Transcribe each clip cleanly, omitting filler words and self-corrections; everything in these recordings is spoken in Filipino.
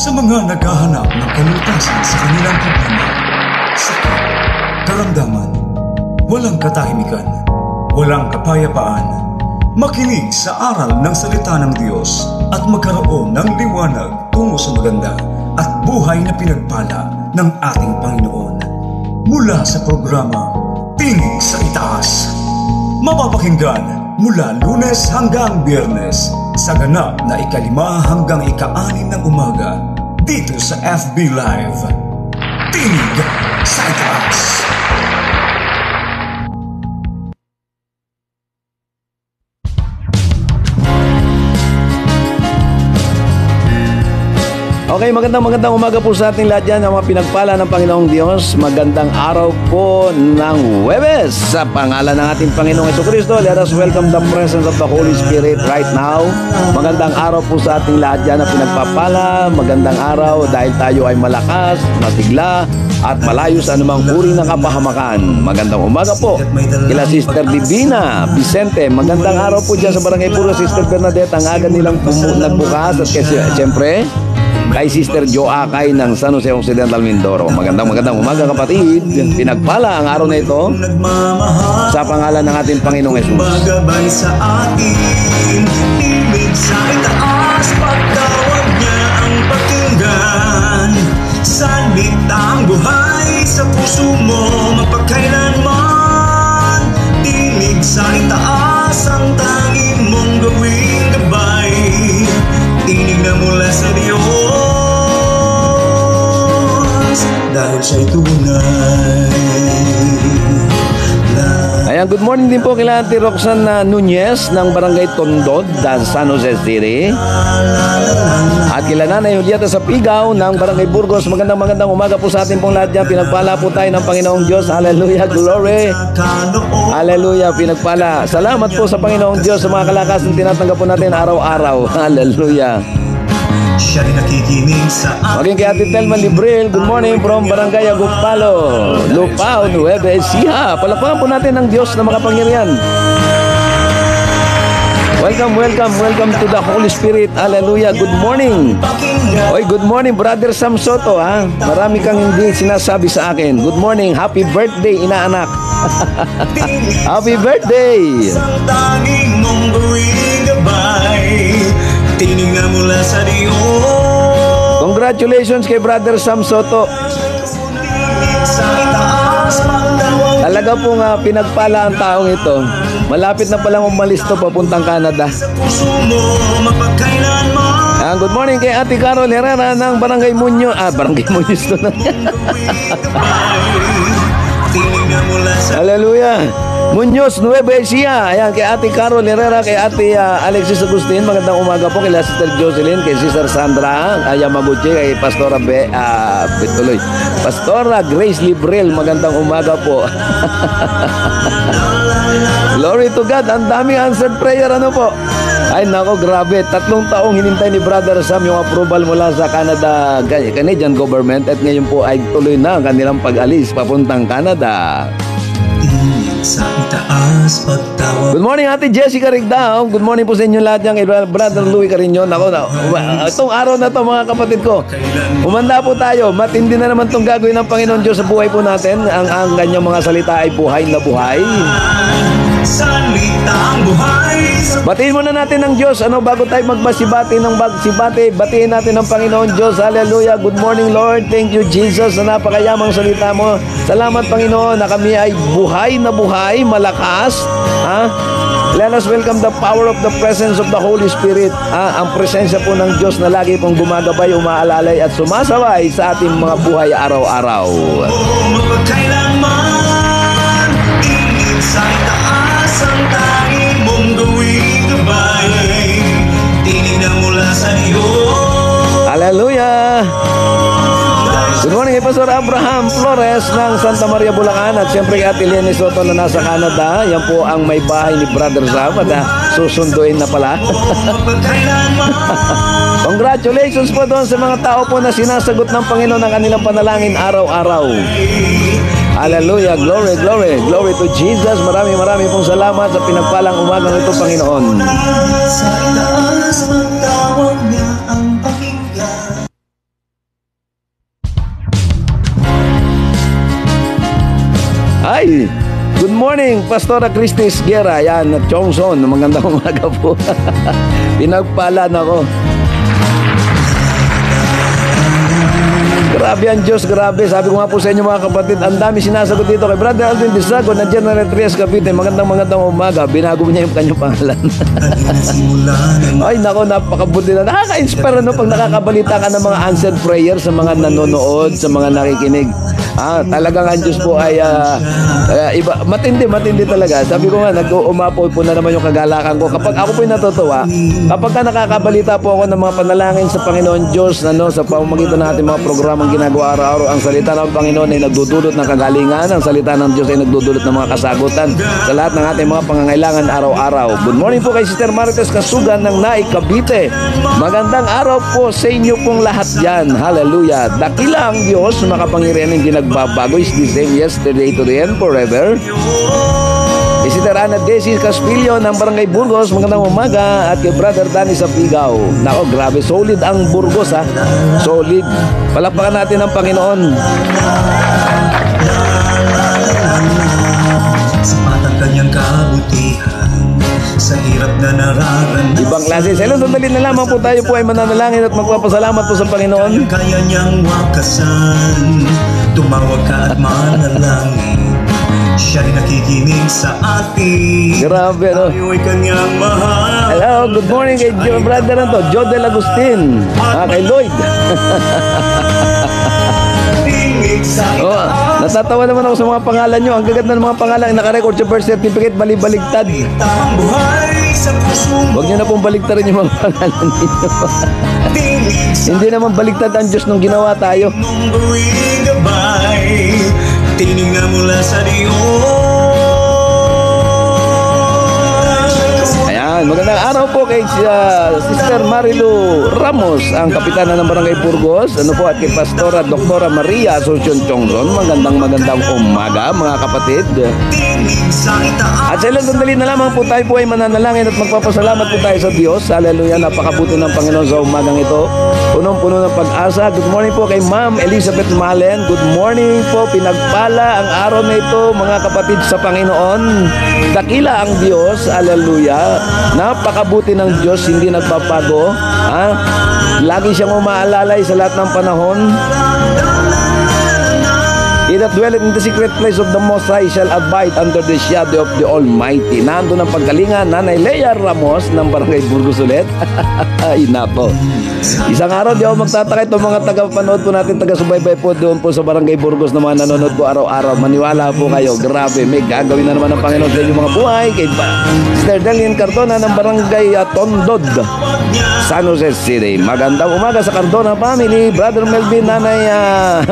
Sa mga naghahanap ng kalutasan sa kanilang problema, sakit, karamdaman, walang katahimikan, walang kapayapaan, makinig sa aral ng salita ng Diyos at magkaroon ng liwanag tungo sa maganda at buhay na pinagpala ng ating Panginoon. Mula sa programa Tinig sa Itaas, mapapakinggan mula Lunes hanggang Biyernes sa ganap na ika-5 hanggang ika-6 ng umaga dito sa FB Live. Tinig sa Itaas. Okay, magandang umaga po sa ating lahat dyan, ang mga pinagpala ng Panginoong Diyos. Magandang araw po ng Huwebes sa pangalan ng ating Panginoong Jesucristo. Let us welcome the presence of the Holy Spirit right now. Magandang araw po sa ating lahat dyan na pinagpapala. Magandang araw dahil tayo ay malakas, masigla, at malayo sa anumang uri ng kapahamakan. Magandang umaga po kila Sister Divina Vicente. Magandang araw po dyan sa Barangay Puro, Sister Bernadette. Ang aga nilang nagbukas at kasi siyempre kay Sister Joakay ng San Jose Occidental, Mindoro. Magandang umaga kapatid. Pinagpala ang araw na ito sa pangalan ng ating Panginoong Hesus. Magabay sa atin, ibig sa itaas, pagtawag niya ang pakinggan. Salitang buhay sa puso mo, mapagkailanman. Tinig sa itaas, ang tanging mong gawing gabay. Tinig na mula sa Diyos, dahil siya'y tunay. Ayan, good morning din po kila Auntie Roxanne Nunez ng Barangay Tondod, San Jose City. At kila Nanay Julieta sa Pigaw ng Barangay Burgos. Magandang umaga po sa ating pong lahat dyan. Pinagpala po tayo ng Panginoong Diyos. Hallelujah, glory. Hallelujah, pinagpala. Salamat po sa Panginoong Diyos sa mga kalakas na tinatanggap po natin araw-araw. Hallelujah. Siya rin nakikinig sa maging kay Ate Telma Librel, good morning from Barangay Agupalo, Lupao, Nueva Ecija. Palakpakan po natin ang Diyos na makapangyarihan. Welcome to the Holy Spirit. Hallelujah, good morning. Oy, good morning Brother Sam Soto, ha? Marami kang hindi sinasabi sa akin. Good morning, happy birthday inaanak. Happy birthday. Tinig na mula sa Diyos. Congratulations kay Brother Sam Soto. Talaga pong pinagpala ang taong ito. Malapit na palang umalis to papuntang Canada. Good morning kay Ate Carol Herrera ng Barangay Munyo. Barangay Munyo to na. Hallelujah. Muñoz, Nueva Ecija. Ayan, kay Ate Carol Herrera, kay Ate Alexis Agustin. Magandang umaga po kay Sister Jocelyn, kay Sister Sandra Yamaguchi, kay Pastora Pastora Grace Librel. Magandang umaga po. Glory to God. Ang daming answered prayer, ano po? Ay nako, grabe. 3 taong hinintay ni Brother Sam yung approval mula sa Canadian government at ngayon po ay tuloy na ang kanilang pag-alis papuntang Canada. Sa itaas, pagtawag. Good morning Ate Jessica Rigdao. Good morning po sa inyo lahat yan. Kay Brother Louie Carignon. Ako na, itong araw na to mga kapatid ko, umanda po tayo. Matindi na naman itong gagawin ng Panginoon Diyos sa buhay po natin. Ang kanyang mga salita ay buhay na buhay. Salitang buhay. Batiin muna natin ng Diyos. Bago tayo magbasibati ng bagsibati, batiin natin ng Panginoon Diyos. Hallelujah. Good morning Lord. Thank you Jesus sa napakayamang salita mo. Salamat Panginoon na kami ay buhay na buhay, malakas. Let us welcome the power of the presence of the Holy Spirit. Ang presensya po ng Diyos na lagi pong gumagabay, umaalalay at sumasaway sa ating mga buhay araw-araw. Magpagkailanman, tinig sa itaas, ang tanging mong gawing gabay. Tinig na mula sa Diyos. Hallelujah. Good morning kay Pastor Abraham Flores ng Santa Maria, Bulacan. At siyempre kay Ate Lenny Soto na nasa Canada. Yan po ang may bahay ni Brother Sam. At susunduin na pala. Congratulations po doon sa mga tao po na sinasagot ng Panginoon ang kanilang panalangin araw-araw. Hallelujah, glory to Jesus. Maraming pong salamat sa pinagpalang umagang ito, Panginoon. morning, Pastora Christy Esguera. Yan, at Chongson. Magandang umaga po. Pinagpala na ko. Grabe ang Diyos, grabe. Sabi ko nga po sa inyo mga kapatid, ang dami sinasagot dito kay Brother Alvin Disago na General Trias Cavite. Magandang umaga. Binago niya yung kanyang pangalan. Ay nako, napakabuti na. Nakaka-inspire pag nakakabalita ka ng mga answered prayer sa mga nanonood, sa mga nakikinig. Talagang ang Diyos po ay iba, matindi talaga. Sabi ko nga, nag-umapoy po na naman yung kagalakan ko. Kapag ako po yung natutuwa, kapag ka nakakabalita po ako ng mga panalangin sa Panginoon Diyos, sa pamamagitan ng ating mga programang ginagawa araw-araw, ang salita ng Panginoon ay nagdudulot ng kagalingan, ang salita ng Diyos ay nagdudulot ng mga kasagutan sa lahat ng ating mga pangangailangan araw-araw. Good morning po kay Sister Marites Kasugan ng Naik, Cavite. Magandang araw po sa inyo pong lahat dyan. Hallelujah. Dakila ang Diyos, makapangyarihan ng ginagbabago, is the same yesterday to the end forever. Sister Ana Desi Caspillo ng Barangay Burgos, magandang umaga. At kay Brother Danny sa Pigaw. Nako, grabe, solid ang Burgos ha. Solid. Palakpakan natin ang Panginoon. Sapat ang kanyang kabutihan sa hirap na nararamdaman. Ibang klase. Sa sandali na lamang po tayo po ay mananalangin at magpapasalamat po sa Panginoon. Kaya niyang wakasan, tumawag ka at manalangin. Siya'y nakikinig sa atin. Grabe, no? Tayo'y kanyang mahal. Hello, good morning kay Brother Jodel Agustin. Kay Lloyd. Natatawa naman ako sa mga pangalan nyo. Ang gaganda ng mga pangalan, nakarecord sa birth certificate, balibaligtad. Huwag nyo na pong baligtarin yung mga pangalan ninyo. Hindi naman baligtad ang Diyos nung ginawa tayo. Tinignan mula sa Ayan, magandang araw po kay Sister Marilu Ramos, ang kapitana ng Barangay Burgos. At kay Pastora Doktora Maria Asuncion Chongron. Magandang umaga mga kapatid. At sa ilang sandali na lamang po tayo po ay mananalangin at magpapasalamat po tayo sa Diyos. Hallelujah, napakabuti ng Panginoon sa umagang ito. Punong-puno ng pag-asa. Good morning po kay Ma'am Elizabeth Malen. Good morning po, pinagpala ang araw na ito mga kapatid sa Panginoon. Dakila ang Diyos. Hallelujah. Napakabuti ng Diyos, hindi nagpapago. Lagi siyang umaalalay sa lahat ng panahon. He that dwelleth in the secret place of the Most High shall abide under the shadow of the Almighty. Nandun ang pagkalinga, Nanay Lea Ramos ng Barangay Burgos ulit. Ay nako. Isang araw di ako magtataka, itong mga taga-panood po natin, taga-subaybay po doon po sa Barangay Burgos na mga nanonood po araw-araw. Maniwala po kayo, grabe, may gagawin na naman ng Panginoon sa inyong mga buhay. Kay Sister Delien Cardona ng Barangay Tondod, San Jose City. Magandang umaga sa Cardona family. Brother Melvin, Nanay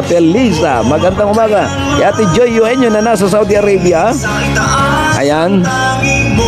Felisa, magandang umaga. Kay Ate Joy Eugenio na nasa Saudi Arabia. Ayan,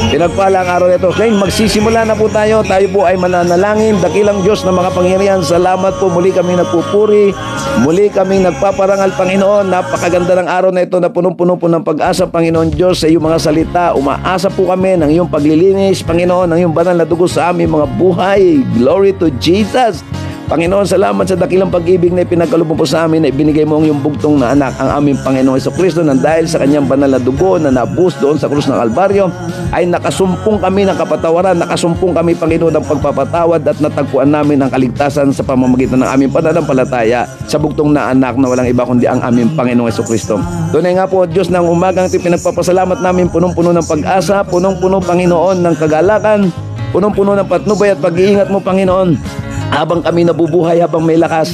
pinagpala ang araw nito. Ngayon, magsisimula na po tayo. Tayo po ay mananalangin. Dakilang Diyos na makapangyarihan, salamat po. Muli kami nagpupuri. Muli kami nagpaparangal, Panginoon. Napakaganda ng araw na ito na punong-puno po ng pag-asa, Panginoon Diyos, sa iyong mga salita. Umaasa po kami ng iyong paglilinis, Panginoon, ng iyong banal na dugo sa aming mga buhay. Glory to Jesus. Panginoon, salamat sa dakilang pag-ibig na ipinagkaloob po sa amin na ibinigay mo ang iyong bugtong na anak, ang aming Panginoong Jesucristo, nang dahil sa kanyang banal na dugo na nabus doon sa krus ng Kalbaryo, ay nakasumpong kami ng kapatawaran, nakasumpong kami, Panginoon, ng pagpapatawad at natagpuan namin ang kaligtasan sa pamamagitan ng aming pananampalataya sa bugtong na anak na walang iba kundi ang aming Panginoong Jesucristo. Tunay nga po, Diyos, ng umagang ito pinagpapasalamat namin, punong-puno ng pag-asa, punong-puno, Panginoon, ng kagalakan, punong-puno ng patnubay at pag-iingat mo, Panginoon. Habang kami nabubuhay, habang may lakas,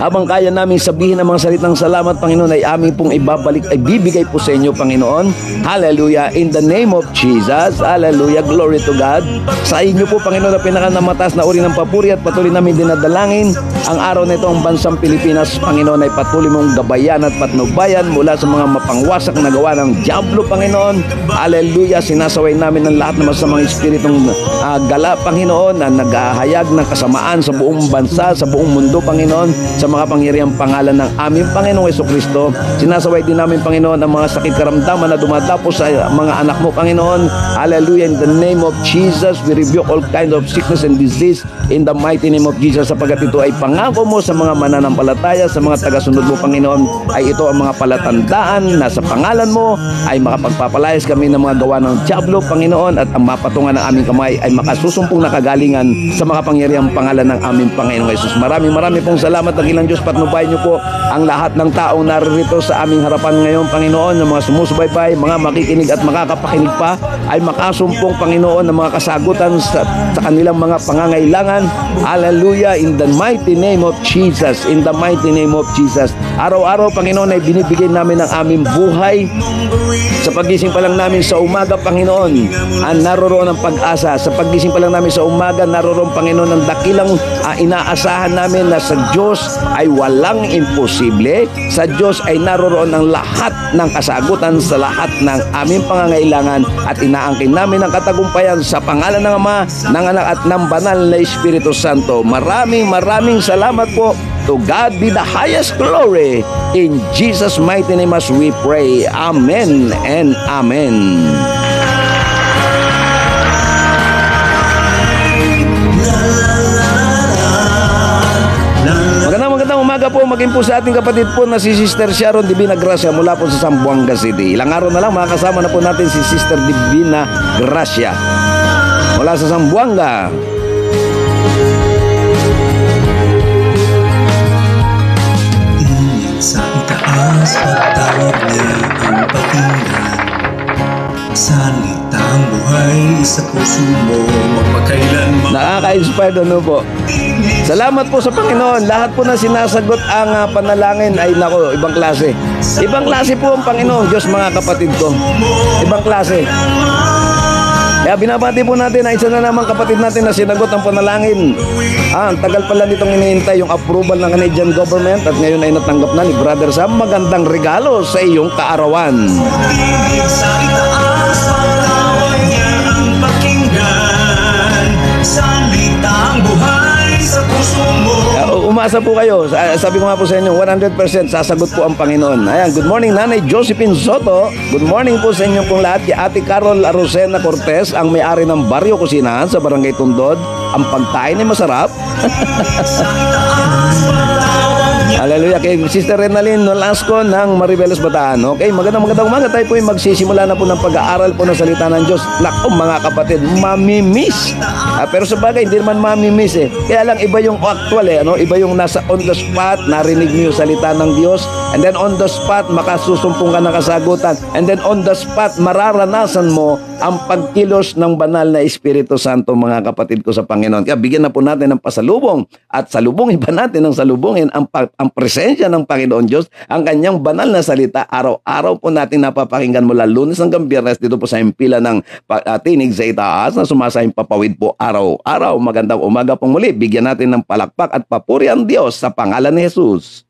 habang kaya namin sabihin ang mga salitang salamat, Panginoon, ay aming pong ibabalik, ay bibigay po sa inyo, Panginoon. Hallelujah. In the name of Jesus. Hallelujah. Glory to God. Sa inyo po, Panginoon, na pinakanamatas na uri ng papuri at patuloy namin dinadalangin ang araw na ito ang bansang Pilipinas, Panginoon, ay patuloy mong gabayan at patnubayan mula sa mga mapangwasak na gawa ng Diablo, Panginoon. Hallelujah. Sinasaway namin ang lahat ng masamang espiritong gala, Panginoon, na naghahayag ng kasamaan sa buong bansa, sa buong mundo, Panginoon, sa makapangyarihang pangalan ng aming Panginoong Jesucristo. Sinasaway din namin, Panginoon, ang mga sakit karamdaman na dumadapos sa mga anak mo, Panginoon. Hallelujah. In the name of Jesus, we rebuke all kinds of sickness and disease in the mighty name of Jesus, sapagkat ito ay pangako mo sa mga mananampalataya, sa mga tagasunod mo, Panginoon, ay ito ang mga palatandaan na sa pangalan mo ay makapagpapalayas kami ng mga gawa ng diablo, Panginoon, at ang mapatungan ng aming kamay ay makasusumpong na kagalingan sa makapangyarihang pangalan ng aming Panginoong Jesus. Maraming pong salamat, dakilang Diyos. Patnubayan niyo po ang lahat ng taong naririto sa aming harapan ngayon, Panginoon, ng mga sumusubaybay, mga makikinig at makakapakinig pa, ay makasumpong, Panginoon, ng mga kasagutan sa kanilang mga pangangailangan. Hallelujah. In the mighty name of Jesus. In the mighty name of Jesus. Araw-araw, Panginoon, ay binibigay namin ang aming buhay. Sa pagising pa lang namin sa umaga, Panginoon, naroroon ang pag-asa. Sa pagising pa lang namin sa umaga, naroroon, Panginoon, ang dakilang inaasahan namin na sa Diyos ay walang imposible. Sa Diyos ay naroroon ang lahat ng kasagutan sa lahat ng aming pangangailangan, at inaangkin namin ang katagumpayan sa pangalan ng Ama, ng Anak at ng Banal na Espiritu Santo. Maraming salamat po. To God be the highest glory. In Jesus' mighty name as we pray. Amen and amen. Magandang umaga po, maging po sa ating kapatid po na si Sister Sharon Divina Gracia mula po sa Zamboanga City. Ilang araw na lang makakasama na po natin si Sister Divina Gracia mula sa Zamboanga. Sa itaas pagtawag niya ang pakinggan, salitang buhay sa puso mo magpakailanman. Nakaka-inspired ano po. Salamat po sa Panginoon. Lahat po na sinasagot ang panalangin ay nako, ibang klase. Ibang klase po ang Panginoon Diyos, mga kapatid ko. Ibang klase. Kaya binabati po natin na isa na naman kapatid natin na sinagot ang panalangin. Ang tagal pala nitong hinihintay yung approval ng Canadian government, at ngayon ay natanggap na ni Brother Sam. Magandang regalo sa iyong kaarawan. Sa itaas pagtawag niya ang pakinggan, salitang buhay sa puso mo. Umasa po kayo. Sabi ko nga po sa inyo, 100% sasagot po ang Panginoon. Ayan, good morning, Nanay Josephine Soto. Good morning po sa inyo pong lahat. Kay Ate Carol Arosena Cortez, ang may-ari ng Barrio Kusinahan sa Barangay Tundod. Ang pagkain ay masarap. Hallelujah. Kay Sister Renalyn Nolasco ng Maribeles Bataan. Okay, magandang umaga. Tayo po ay magsisimula na po ng pag-aaral po ng salita ng Diyos. Naku mga kapatid, mamimiss. Pero sa bagay, hindi naman mamimiss eh. Kaya lang iba yung actual eh. Iba yung nasa on the spot, narinig mo yung salita ng Diyos. And then on the spot, makasusumpong ka ng kasagutan. And then on the spot, mararanasan mo ang pagkilos ng banal na Espiritu Santo, mga kapatid ko sa Panginoon. Kaya bigyan na po natin ng pasalubong. At salubong iba natin ng salubungin ang presensya ng Panginoon Diyos, ang kanyang banal na salita. Araw-araw po natin napapakinggan mula Lunes hanggang Biyernes dito po sa impila ng tinig sa itaas na sumasahing papawid po araw-araw. Magandang umaga po muli. Bigyan natin ng palakpak at papuri ang Diyos sa pangalan ni Jesus.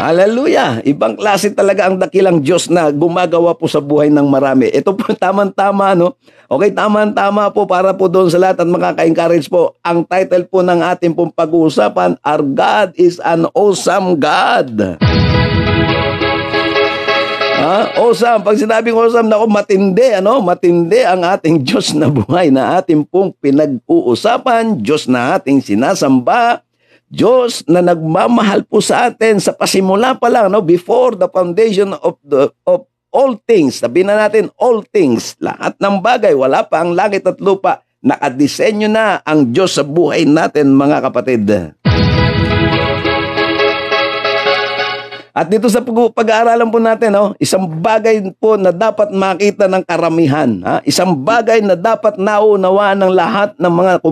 Hallelujah! Ibang klase talaga ang dakilang Diyos na gumagawa po sa buhay ng marami. Ito po tamang-tama, no? Okay, tamang-tama po para po doon sa lahat at makaka-encourage po. Ang title po ng ating pong pag-uusapan, Our God is an Awesome God. Awesome. Pag sinabing awesome, nako, matindi, matindi ang ating Diyos na buhay na ating pong pinag-uusapan, Diyos na ating sinasamba, Diyos na nagmamahal po sa atin sa pasimula pa lang, before the foundation of all things. Sabihin na natin, all things, lahat ng bagay, wala pa ang langit at lupa, nakadisenyo na ang Diyos sa buhay natin, mga kapatid. At dito sa pag-aaralan po natin, isang bagay po na dapat makita ng karamihan. Isang bagay na dapat naunawaan ng lahat ng mga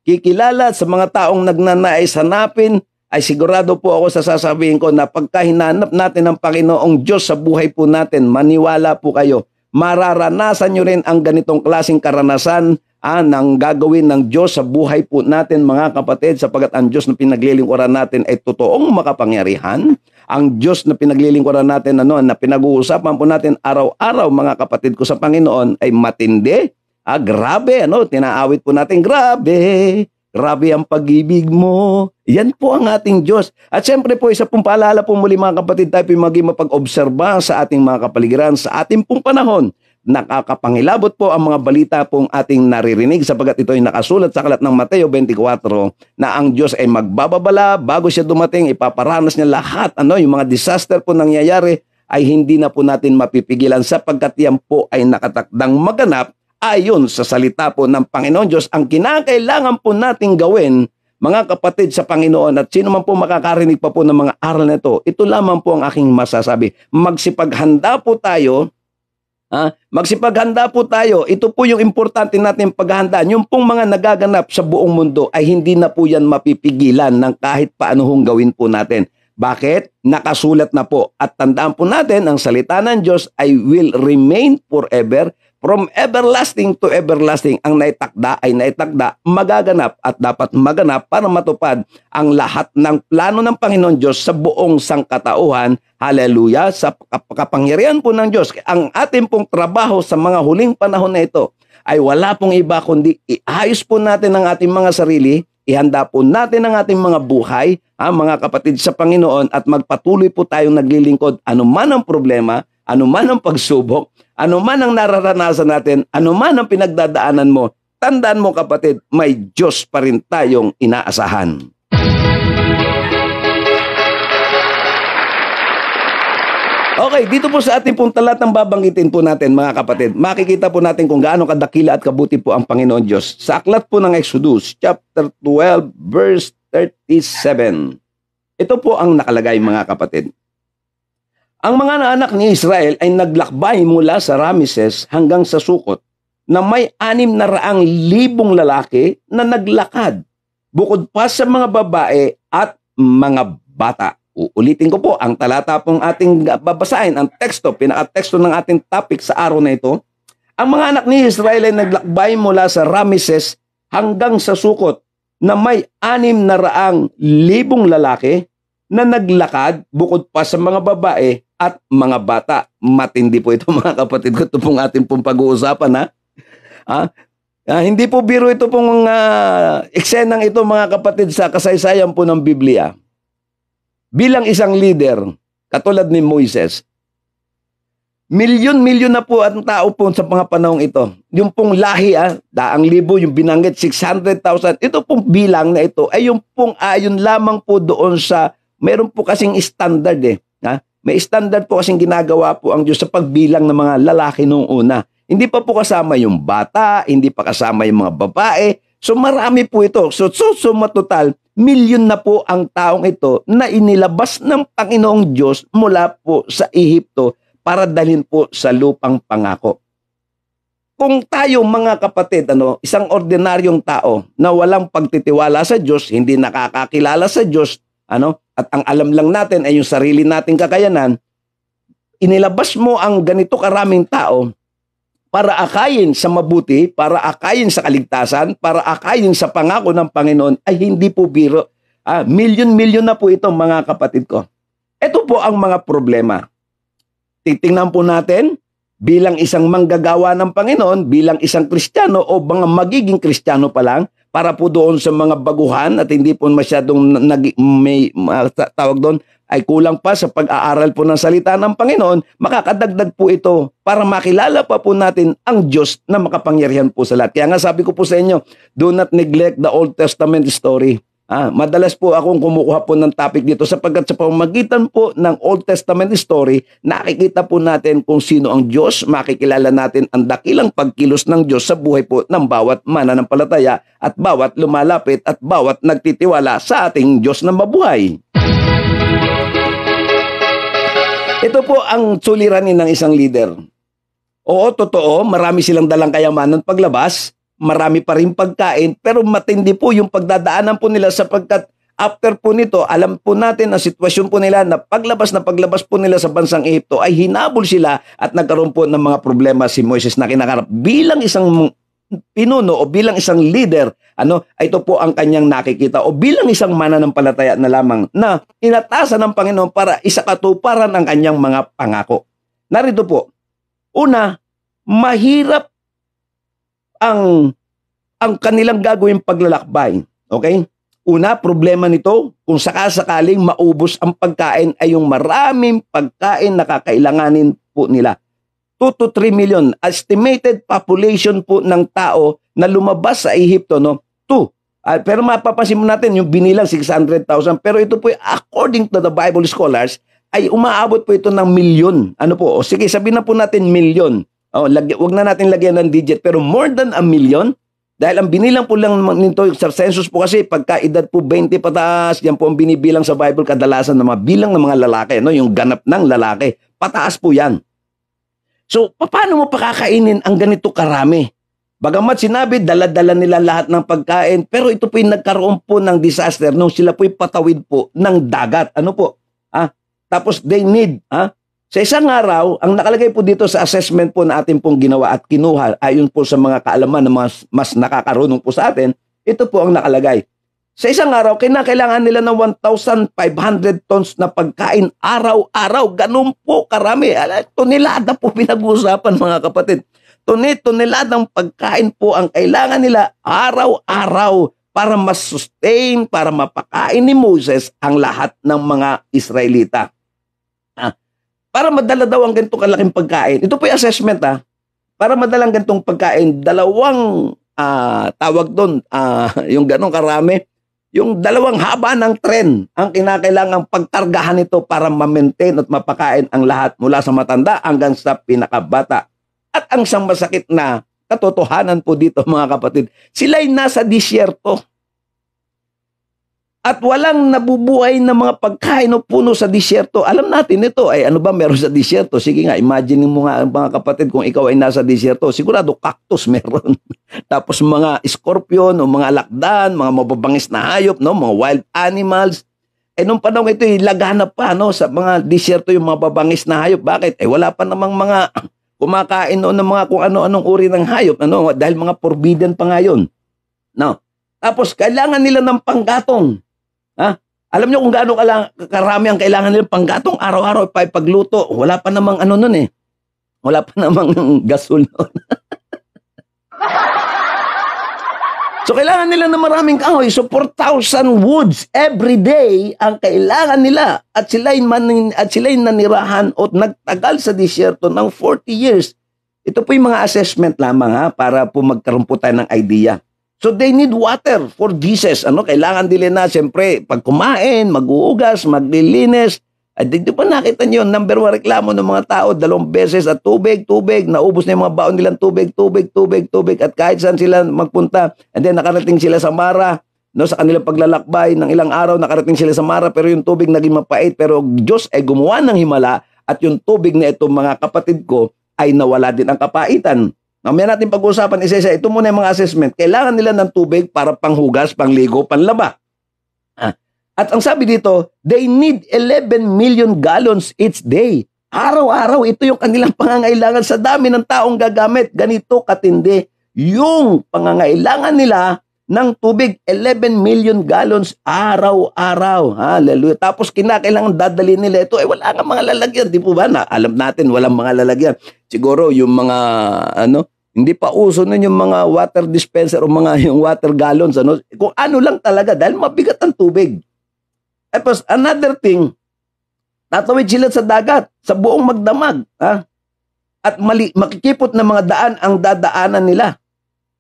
kikilala sa mga taong nagnanais hanapin, ay sigurado po ako sa sasabihin ko na pagka hinanap natin ang Panginoong Diyos sa buhay po natin, maniwala po kayo, mararanasan nyo rin ang ganitong klaseng karanasan ng gagawin ng Diyos sa buhay po natin, mga kapatid, sapagkat ang Diyos na pinaglilingkuran natin ay totoong makapangyarihan. Ang Diyos na pinaglilingkuran natin, na pinag-uusapan po natin araw-araw, mga kapatid ko sa Panginoon, ay matindi, Grabe, tinaawit po natin, grabe, grabe ang pag-ibig mo. Yan po ang ating Diyos. At siyempre po, isa pong paalala po muli mga kapatid, tayo po maging mapag-obserba sa ating mga kapaligiran, sa ating pong panahon. Nakakapangilabot po ang mga balita pong ating naririnig sapagkat ito ay nakasulat sa aklat ng Mateo 24 na ang Diyos ay magbababala bago siya dumating, ipaparanas niya lahat, yung mga disaster po nangyayari ay hindi na po natin mapipigilan sapagkat yan po ay nakatakdang maganap ayon sa salita po ng Panginoon Diyos. Ang kinakailangan po nating gawin, mga kapatid sa Panginoon, at sino man po makakarinig pa po ng mga aral na ito lamang po ang aking masasabi. Magsipaghanda po tayo. Magsipaghanda po tayo. Ito po yung importante natin paghahandaan. Yung pong mga nagaganap sa buong mundo ay hindi na po yan mapipigilan ng kahit paano hong gawin po natin. Bakit? Nakasulat na po. At tandaan po natin, ang salita ng Diyos ay will remain forever. From everlasting to everlasting, ang naitakda ay naitakda, magaganap at dapat maganap para matupad ang lahat ng plano ng Panginoon Diyos sa buong sangkatauhan. Hallelujah! Sa kapangyarihan po ng Diyos, ang ating pong trabaho sa mga huling panahon na ito ay wala pong iba kundi iayos po natin ang ating mga sarili, ihanda po natin ang ating mga buhay, mga kapatid sa Panginoon, at magpatuloy po tayong naglilingkod anuman ang problema, anuman ang pagsubok, anuman ang nararanasan natin, anuman ang pinagdadaanan mo, tandaan mo kapatid, may Diyos pa rin tayong inaasahan. Okay, dito po sa ating pong talatang babanggitin po natin mga kapatid, makikita po natin kung gaano kadakila at kabuti po ang Panginoon Diyos. Sa aklat po ng Exodus, chapter 12, verse 37. Ito po ang nakalagay mga kapatid. Ang mga anak ni Israel ay naglakbay mula sa Rameses hanggang sa Sukot na may 600,000 lalaki na naglakad, bukod pa sa mga babae at mga bata. Uulitin ko po ang talata pong ating babasahin, ang teksto, pinaka-teksto ng ating topic sa araw na ito. Ang mga anak ni Israel ay naglakbay mula sa Rameses hanggang sa Sukot na may 600,000 lalaki na naglakad, bukod pa sa mga babae at mga bata. Matindi po ito mga kapatid ko. Ito pong ating pong pag-uusapan. Hindi po biro ito pong eksenang ito mga kapatid sa kasaysayan po ng Biblia. Bilang isang leader, katulad ni Moises, milyon-milyon na po ang tao po sa mga panahong ito. Yung pong lahi, 100,000, yung binanggit, 600,000. Ito pong bilang na ito ay yung pong ayon lamang po doon sa, meron po kasing standard May standard po kasing ginagawa po ang Diyos sa pagbilang ng mga lalaki noong una. Hindi pa po kasama yung bata, hindi pa kasama yung mga babae. So marami po ito. So matotal, milyon na po ang taong ito na inilabas ng Panginoong Diyos mula po sa Ehipto para dalhin po sa lupang pangako. Kung tayo mga kapatid, isang ordinaryong tao na walang pagtitiwala sa Diyos, hindi nakakakilala sa Diyos, at ang alam lang natin ay yung sarili nating kakayanan, inilabas mo ang ganito karaming tao para akayin sa mabuti, para akayin sa kaligtasan, para akayin sa pangako ng Panginoon, ay hindi po biro. Milyon-milyon na po ito mga kapatid ko. Ito po ang mga problema. Titingnan po natin, bilang isang manggagawa ng Panginoon, bilang isang Kristiyano o mga magiging Kristiyano pa lang, para po doon sa mga baguhan at hindi po masyadong tawag doon, ay kulang pa sa pag-aaral po ng salita ng Panginoon, makakadagdag po ito para makilala pa po natin ang Diyos na makapangyarihan po sa lahat. Kaya nga sabi ko po sa inyo, do not neglect the Old Testament story. Madalas po akong kumukuha po ng topic dito sapagkat sa pamamagitan po ng Old Testament story, nakikita po natin kung sino ang Diyos, makikilala natin ang dakilang pagkilos ng Diyos sa buhay po ng bawat mananampalataya at bawat lumalapit at bawat nagtitiwala sa ating Diyos na mabuhay. Ito po ang suliranin ng isang leader. Oo, totoo, marami silang dalang kayamanan paglabas, marami pa rin pagkain, pero matindi po yung pagdadaanan po nila sapagkat after po nito, alam po natin ang sitwasyon po nila na paglabas po nila sa bansang Ehipto ay hinabol sila at nagkaroon po ng mga problema si Moises na kinakarap. Bilang isang pinuno o bilang isang leader, ito po ang kanyang nakikita o bilang isang mananampalataya na lamang na inatasan ng Panginoon para isakatuparan ang kanyang mga pangako. Narito po, una, mahirap ang kanilang gagawin paglalakbay. Okay? Una, problema nito, kung sakasakaling maubos ang pagkain ay yung maraming pagkain na kakailanganin po nila. 2 to 3 million estimated population po ng tao na lumabas sa Ehipto, no? 2. Pero mapapansin mo natin yung binilang 600,000, pero ito po according to the Bible scholars ay umaabot po ito ng milyon. Ano po? O sige, sabihin na po natin milyon. Wag na natin lagyan ng digit, pero more than a million. Dahil ang binilang po lang nito sa census po kasi pagka edad po 20 pataas, yan po ang binibilang sa Bible kadalasan ng mga bilang ng mga lalaki, no? Yung ganap ng lalaki. Pataas po yan. So, paano mo pakakainin ang ganito karami? Bagamat sinabi, dala-dala nila lahat ng pagkain, pero ito po yung nagkaroon po ng disaster nung sila po yung patawid po ng dagat. Ano po? Tapos they need, sa isang araw, ang nakalagay po dito sa assessment po na atin pong ginawa at kinuha, ayon po sa mga kaalaman na mas nakakarunong po sa atin, ito po ang nakalagay. Sa isang araw, kailangan nila ng 1,500 tons na pagkain araw-araw. Ganun po karami. Tonelada po pinag-uusapan mga kapatid. Toneladang pagkain po ang kailangan nila araw-araw para mas-sustain, para mapakain ni Moses ang lahat ng mga Israelita. Para madala daw ang ganitong kalaking pagkain. Ito po yung assessment Para madalang ganitong pagkain, dalawang tawag doon, yung ganong karami, yung dalawang haba ng tren ang kinakailangang pagkargahan nito para ma-maintain at mapakain ang lahat mula sa matanda hanggang sa pinakabata. At ang isang masakit na katotohanan po dito mga kapatid, sila'y nasa disyerto. At walang nabubuhay na mga pagkain o puno sa disyerto. Alam natin ito, ay ano ba meron sa disyerto? Sige nga, imagine mo nga mga kapatid kung ikaw ay nasa disyerto. Sigurado cactus meron. Tapos mga scorpion o mga lakdan, mga mababangis na hayop, no? Mga wild animals. Nung panahon ito, laganap pa sa mga disyerto yung mga babangis na hayop. Bakit? Wala pa namang mga kumakain noon ng mga kung ano-anong uri ng hayop. Dahil mga forbidden pa ngayon. No? Tapos kailangan nila ng panggatong. Alam niyo kung gaano karami ang kailangan nila panggatong araw-araw pa pagluto. Wala pa namang nun Wala pa namang gasol nun. So kailangan nila ng maraming kahoy. So 4,000 woods every day ang kailangan nila. At sila'y nanirahan o nagtagal sa disyerto ng 40 years. Ito po yung mga assessment lamang para po magkaroon po tayo ng idea. So they need water for dishes. Kailangan nila na, siyempre, pag kumain, mag-uugas, maglilinis. Di ba nakita niyo, number 1 reklamo ng mga tao, 2 beses at tubig, naubos na yung mga baon nilang tubig. At kahit saan sila magpunta, and then nakarating sila sa Mara, sa kanilang paglalakbay ng ilang araw, nakarating sila sa Mara, pero yung tubig naging mapait, pero Diyos ay gumawa ng himala, at yung tubig na ito, mga kapatid ko, ay nawala din ang kapaitan. Mamaya natin pag-uusapan isa-isa. Ito muna yung mga assessment. Kailangan nila ng tubig para panghugas, pangligo, panlaba. At ang sabi dito, they need 11 million gallons each day. Araw-araw, ito yung kanilang pangangailangan sa dami ng taong gagamit. Ganito katindi yung pangangailangan nila ng tubig. 11 million gallons araw-araw. Hallelujah. Tapos kinakailangan dadalhin nila ito. Wala nga mga lalagyan. Di po ba? Alam natin, walang mga lalagyan. Siguro yung mga, hindi pa uso nun yung mga water dispenser o mga yung water gallons. Kung ano lang talaga dahil mabigat ang tubig. Tapos another thing, tatawid sila sa dagat, sa buong magdamag. At makikipot na mga daan ang dadaanan nila.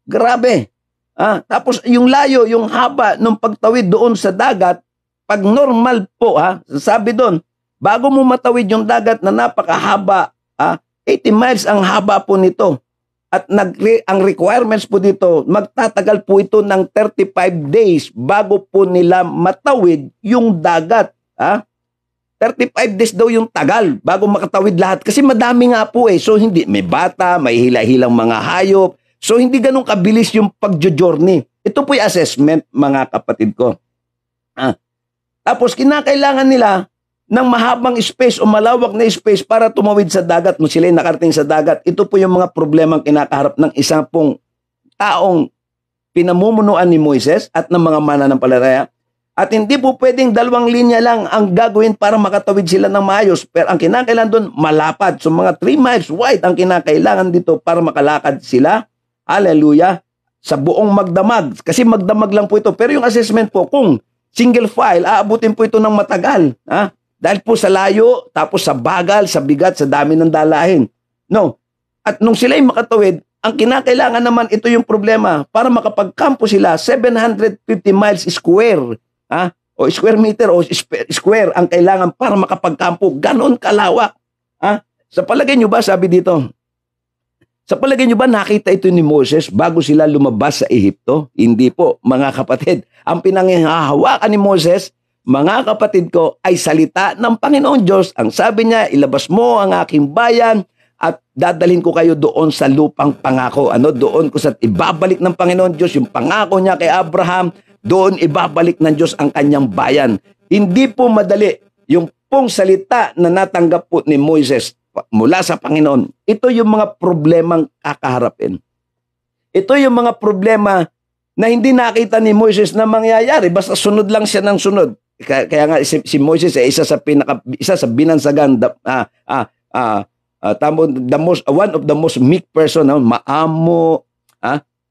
Grabe. Tapos yung layo, yung haba ng pagtawid doon sa dagat, pag normal po, sabi doon, bago mo matawid yung dagat na napakahaba, 80 miles ang haba po nito. At ang requirements po dito, magtatagal po ito ng 35 days bago po nila matawid yung dagat. 35 days daw yung tagal bago makatawid lahat. Kasi madami nga po So hindi, may bata, may hila-hilang mga hayop. So hindi ganun kabilis yung pagjo-journey. Ito po yung assessment, mga kapatid ko. Tapos kinakailangan nila ng mahabang space o malawak na space para tumawid sa dagat. Nung sila nakarating sa dagat, ito po yung mga problemang kinakaharap ng isang pong taong pinamumunuan ni Moises at ng mga mananampalataya. At hindi po pwedeng 2 linya lang ang gagawin para makatawid sila ng maayos. Pero ang kinakailangan doon, malapad. So mga 3 miles wide ang kinakailangan dito para makalakad sila Hallelujah. Sa buong magdamag. Kasi magdamag lang po ito. Pero yung assessment po, kung single file, aabutin po ito ng matagal. Dahil po sa layo, tapos sa bagal, sa bigat, sa dami ng dalahin. No. At nung sila'y makatawid, ang kinakailangan naman, ito yung problema. Para makapagkampo sila, 750 miles square. O square meter o square ang kailangan para makapagkampo. Ganon kalawak. Sa palagay nyo ba, sabi dito, sa palagay nyo ba nakita ito ni Moses bago sila lumabas sa Ehipto? Hindi po, mga kapatid. Ang pinanghahawakan ni Moses, mga kapatid ko, ay salita ng Panginoon Diyos. Ang sabi niya, ilabas mo ang aking bayan at dadalhin ko kayo doon sa lupang pangako. Doon ko sa ibabalik ng Panginoon Diyos yung pangako niya kay Abraham, doon ibabalik ng Diyos ang kanyang bayan. Hindi po madali yung pong salita na natanggap po ni Moises mula sa Panginoon. Ito yung mga problemang kakaharapin. Ito yung mga problema na hindi nakita ni Moises na mangyayari. Basta sunod lang siya ng sunod. Kaya nga si Moises ay isa sa binansagan, one of the most meek person, maamo,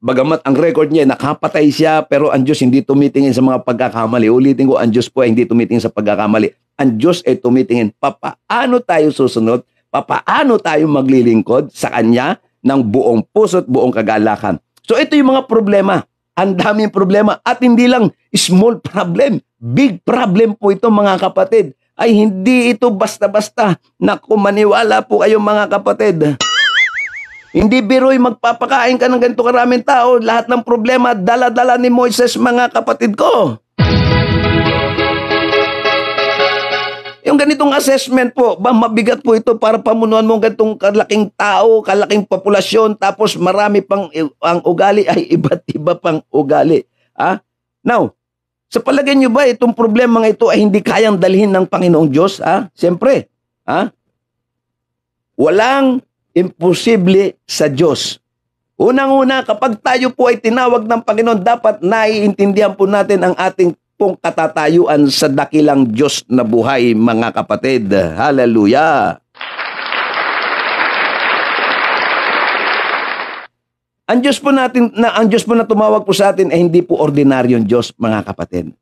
bagamat ang record niya, nakapatay siya, pero ang Diyos hindi tumitingin sa mga pagkakamali. Ulitin ko, ang Diyos po ay hindi tumitingin sa pagkakamali. Ang Diyos ay tumitingin, paano tayo susunod? Paano tayo maglilingkod sa Kanya ng buong puso at buong kagalakan? So ito yung mga problema. Ang daming problema. At hindi lang small problem. Big problem po ito, mga kapatid. Ay hindi ito basta-basta. Naku, maniwala po kayo, mga kapatid. Hindi biro'y magpapakain ka ng ganito karaming tao. Lahat ng problema, dala-dala ni Moises, mga kapatid ko. Yung ganitong assessment po, mabigat po ito para pamunuan mo ganitong kalaking tao, kalaking populasyon, tapos marami pang ang ugali ay iba't iba pang ugali. Now, sa palagay nyo ba itong problema ito ay hindi kayang dalhin ng Panginoong Diyos? Siyempre, walang imposible sa Diyos. Unang-una, kapag tayo po ay tinawag ng Panginoon, dapat naiintindihan po natin ang ating pong katatayuan sa dakilang Diyos na buhay, mga kapatid. Hallelujah! Ang Diyos po na tumawag po sa atin ay hindi po ordinaryong Diyos, mga kapatid.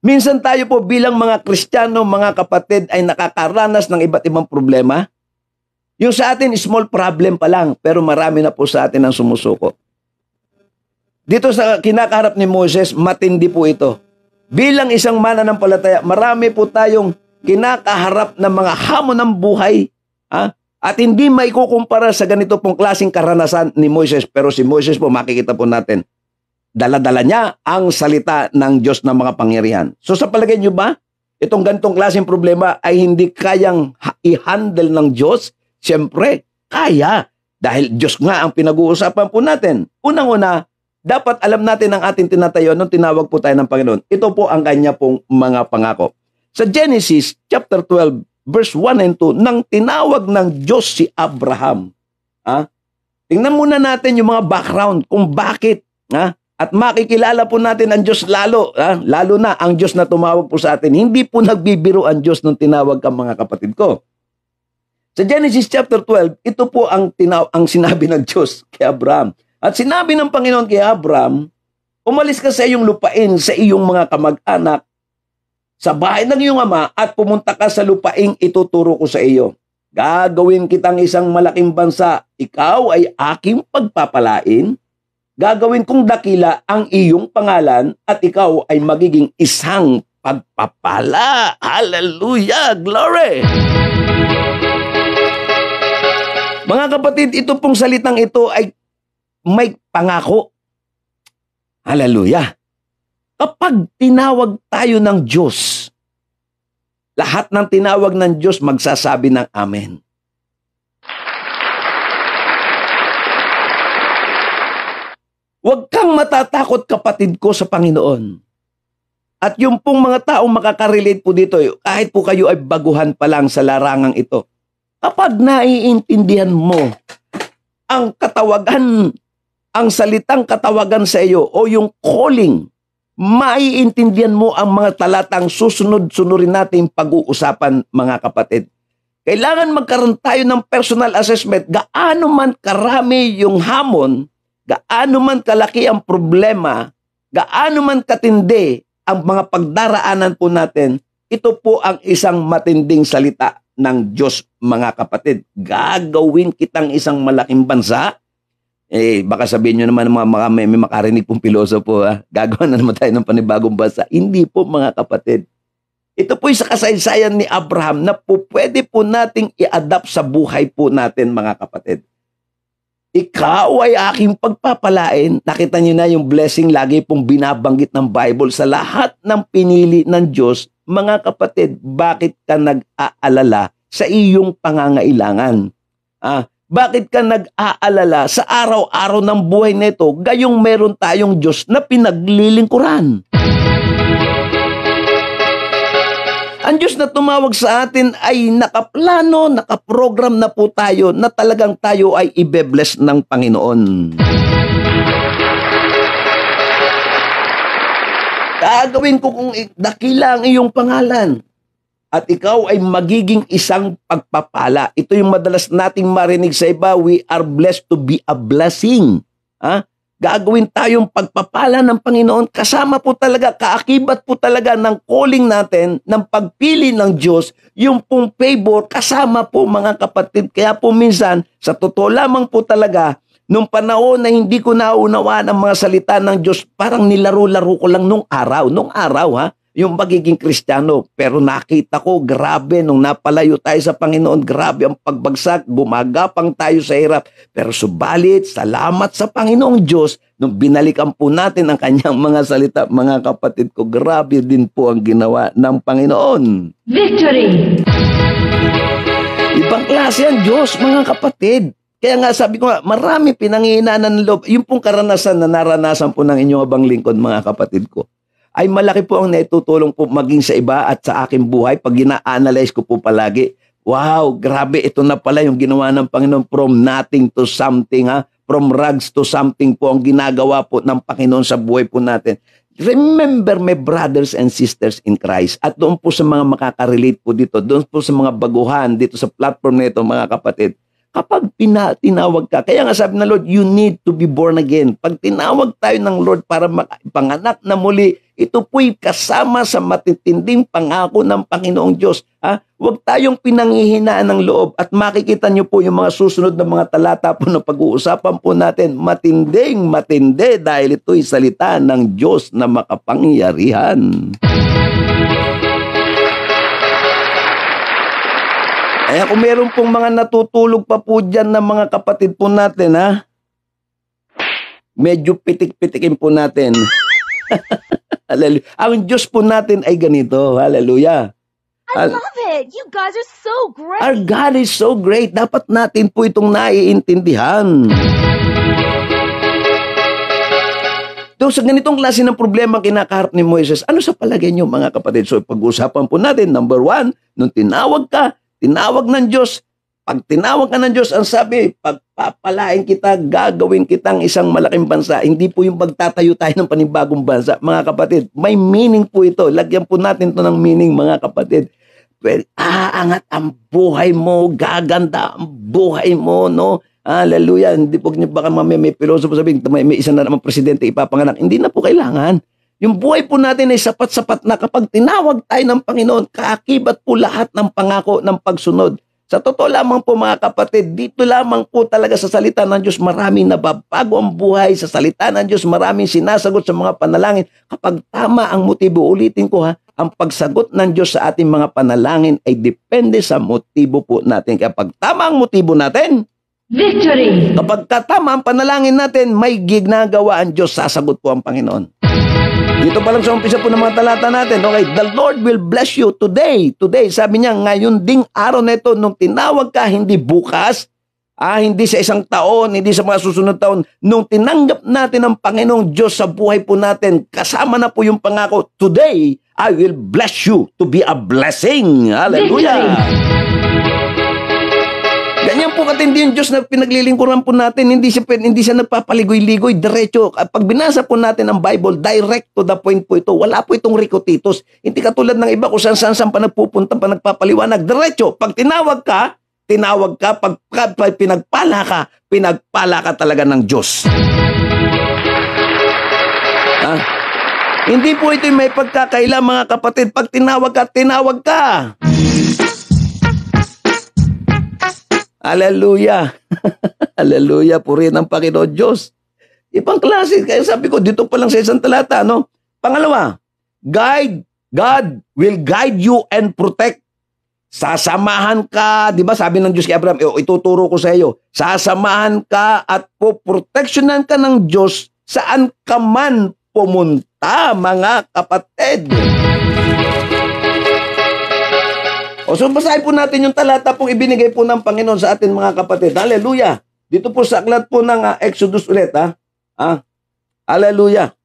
Minsan tayo po bilang mga Kristiyano, mga kapatid, ay nakakaranas ng iba't ibang problema. Yung sa atin, small problem pa lang, pero marami na po sa atin ang sumusuko. Dito sa kinakaharap ni Moses, matindi po ito. Bilang isang mananampalataya, marami po tayong kinakaharap ng mga hamon ng buhay, at hindi maikukumpara sa ganito pong klaseng karanasan ni Moises. Pero si Moises po, makikita po natin, dala-dala niya ang salita ng Diyos ng mga pangyarihan. So sa palagay niyo ba, itong ganitong klaseng problema ay hindi kayang i-handle ng Diyos? Siyempre, kaya. Dahil Diyos nga ang pinag-uusapan po natin. Unang-una, dapat alam natin ang ating tinatayo nung tinawag po tayo ng Panginoon. Ito po ang kanya pong mga pangako. Sa Genesis chapter 12, verse 1 and 2, nang tinawag ng Diyos si Abraham. Tingnan muna natin yung mga background kung bakit. At makikilala po natin ang Diyos lalo. Lalo na ang Diyos na tumawag po sa atin. Hindi po nagbibiro ang Diyos nung tinawag ka, mga kapatid ko. Sa Genesis chapter 12, ito po ang sinabi ng Diyos kay Abraham. At sinabi ng Panginoon kay Abraham, umalis ka sa iyong lupain, sa iyong mga kamag-anak, sa bahay ng iyong ama, at pumunta ka sa lupaing ituturo ko sa iyo. Gagawin kitang isang malaking bansa. Ikaw ay aking pagpapalain. Gagawin kong dakila ang iyong pangalan, at ikaw ay magiging isang pagpapala. Hallelujah! Glory! Mga kapatid, ito pong salitang ito ay may pangako. Hallelujah. Kapag tinawag tayo ng Diyos, lahat ng tinawag ng Diyos magsasabi ng amen. Huwag kang matatakot, kapatid ko, sa Panginoon. At yung pong mga taong makakarelate po dito, kahit po kayo ay baguhan pa lang sa larangang ito, kapag naiintindihan mo ang katawagan, ang salitang katawagan sa iyo o yung calling, maiintindihan mo ang mga talatang susunod-sunurin natin pag-uusapan, mga kapatid. Kailangan magkaroon tayo ng personal assessment. Gaano man karami yung hamon, gaano man kalaki ang problema, gaano man katindi ang mga pagdaraanan po natin, ito po ang isang matinding salita ng Diyos, mga kapatid. Gagawin kitang isang malaking bansa. Baka sabihin nyo naman may makarinig pong pilosopo, gagawa na naman tayo ng panibagong bansa. Hindi po, mga kapatid. Ito po sa kasaysayan ni Abraham na po pwede po nating i-adapt sa buhay po natin, mga kapatid. Ikaw ay aking pagpapalain. Nakita niyo na yung blessing lagi pong binabanggit ng Bible sa lahat ng pinili ng Diyos. Mga kapatid, bakit ka nag-aalala sa iyong pangangailangan? Bakit ka nag-aalala sa araw-araw ng buhay nito gayong meron tayong Diyos na pinaglilingkuran? Ang Diyos na tumawag sa atin ay nakaplano, nakaprogram na po tayo na talagang tayo ay ibe-bless ng Panginoon. Gagawin ko kung dakila ang iyong pangalan at ikaw ay magiging isang pagpapala. Ito yung madalas nating marinig sa iba, we are blessed to be a blessing. Gagawin tayong pagpapala ng Panginoon. Kasama po talaga, kaakibat po talaga ng calling natin, ng pagpili ng Diyos, yung pong favor, kasama po, mga kapatid. Kaya po minsan, sa totoo lamang po talaga, nung panahon na hindi ko naunawaan ang mga salita ng Diyos, parang nilaro-laro ko lang nung araw, yung magiging Kristiyano. Pero nakita ko, grabe, nung napalayo tayo sa Panginoon, grabe ang pagbagsak, gumagapang tayo sa hirap. Pero subalit, salamat sa Panginoong Diyos, nung binalikan po natin ang kanyang mga salita, mga kapatid ko, grabe din po ang ginawa ng Panginoon. Victory! Ibang klase ang Diyos, mga kapatid. Kaya nga sabi ko nga, marami pinanghihinaan ng loob. Yung pong karanasan na naranasan po ng inyong abang lingkod, mga kapatid ko, ay malaki po ang naitutulong po maging sa iba at sa aking buhay pag gina-analyze ko po palagi. Wow, grabe, ito na pala yung ginawa ng Panginoon, from nothing to something, from rags to something po ang ginagawa po ng Panginoon sa buhay po natin. Remember, my brothers and sisters in Christ, at doon po sa mga makaka-relate po dito, doon po sa mga baguhan dito sa platform na ito, mga kapatid, kapag tinawag ka, kaya nga sabi ng Lord, you need to be born again. Pag tinawag tayo ng Lord para panganak na muli, ito po'y kasama sa matitinding pangako ng Panginoong Diyos. Huwag tayong pinanghihinaan ng loob at makikita niyo po yung mga susunod na mga talata po na pag-uusapan po natin. Matindi dahil ito'y salita ng Diyos na makapangyarihan. Kaya kung meron pong mga natutulog pa po dyan na mga kapatid po natin, medyo pitik-pitikin po natin. Hallelujah. Ang Diyos po natin ay ganito. Hallelujah. I love it! You guys are so great! Our God is so great. Dapat natin po itong naiintindihan. So, sa ganitong klase ng problema kinakaharap ni Moises, ano sa palagay niyo, mga kapatid? So, pag-usapan po natin, number 1, nung tinawag ng Diyos. Pag tinawag ka ng Diyos, ang sabi, pagpapalain kita, gagawin kitang isang malaking bansa. Hindi po yung pagtatayo tayo ng panibagong bansa, mga kapatid. May meaning po ito. Lagyan po natin to ng meaning, mga kapatid. Aangat ang buhay mo, gaganda ang buhay mo, no? Hallelujah. Hindi po niyo baka may pilosopo sabihin, may isa na naman presidente ipapanganak. Hindi na po kailangan. Yung buhay po natin ay sapat-sapat na kapag tinawag tayo ng Panginoon, kaakibat po lahat ng pangako ng pagsunod. Sa totoo lamang po, mga kapatid, dito lamang po talaga sa salita ng Diyos, maraming nababago ang buhay. Sa salita ng Diyos, maraming sinasagot sa mga panalangin. Kapag tama ang motibo, ulitin ko ang pagsagot ng Diyos sa ating mga panalangin ay depende sa motibo po natin. Kapag tama ang motibo natin, Victory! kapag tama ang panalangin natin, may ginagawa ang Diyos, sasagot po ang Panginoon. Dito pa lang sa umpisa po ng mga talata natin, okay, the Lord will bless you today. Today, sabi niya, ngayon ding araw na ito, nung tinawag ka, hindi bukas, hindi sa isang taon, hindi sa mga susunod taon, nung tinanggap natin ang Panginoong Diyos sa buhay po natin, kasama na po yung pangako, today, I will bless you to be a blessing. Hallelujah! Ganyan po katindi yung Diyos na pinaglilingkuran po natin. Hindi siya nagpapaligoy-ligoy, diretso. Pag binasa po natin ang Bible, direct to the point po ito. Wala po itong rikotitos. Hindi katulad ng iba kung saan pa nagpupunta, pa nagpapaliwanag. Diretso. Pag tinawag ka, pag pinagpala ka talaga ng Diyos. Hindi po ito may pagkakaila, mga kapatid. Pag tinawag ka, tinawag ka. Hallelujah. Hallelujah. Purihin ang Panginoon Diyos. Ibang klase. Kaya sabi ko, dito pa lang sa isang talata, no? Pangalawa, God will guide you and protect. Sasamahan ka, di ba sabi ng Diyos kay Abraham, ituturo ko sa iyo, sasamahan ka at poproteksyonan ka ng Diyos saan ka man pumunta, mga kapatid. So basahin po natin yung talata pong ibinigay po ng Panginoon sa atin, mga kapatid. Hallelujah. Dito po sa aklat po ng Exodus ulit, ha? Hallelujah.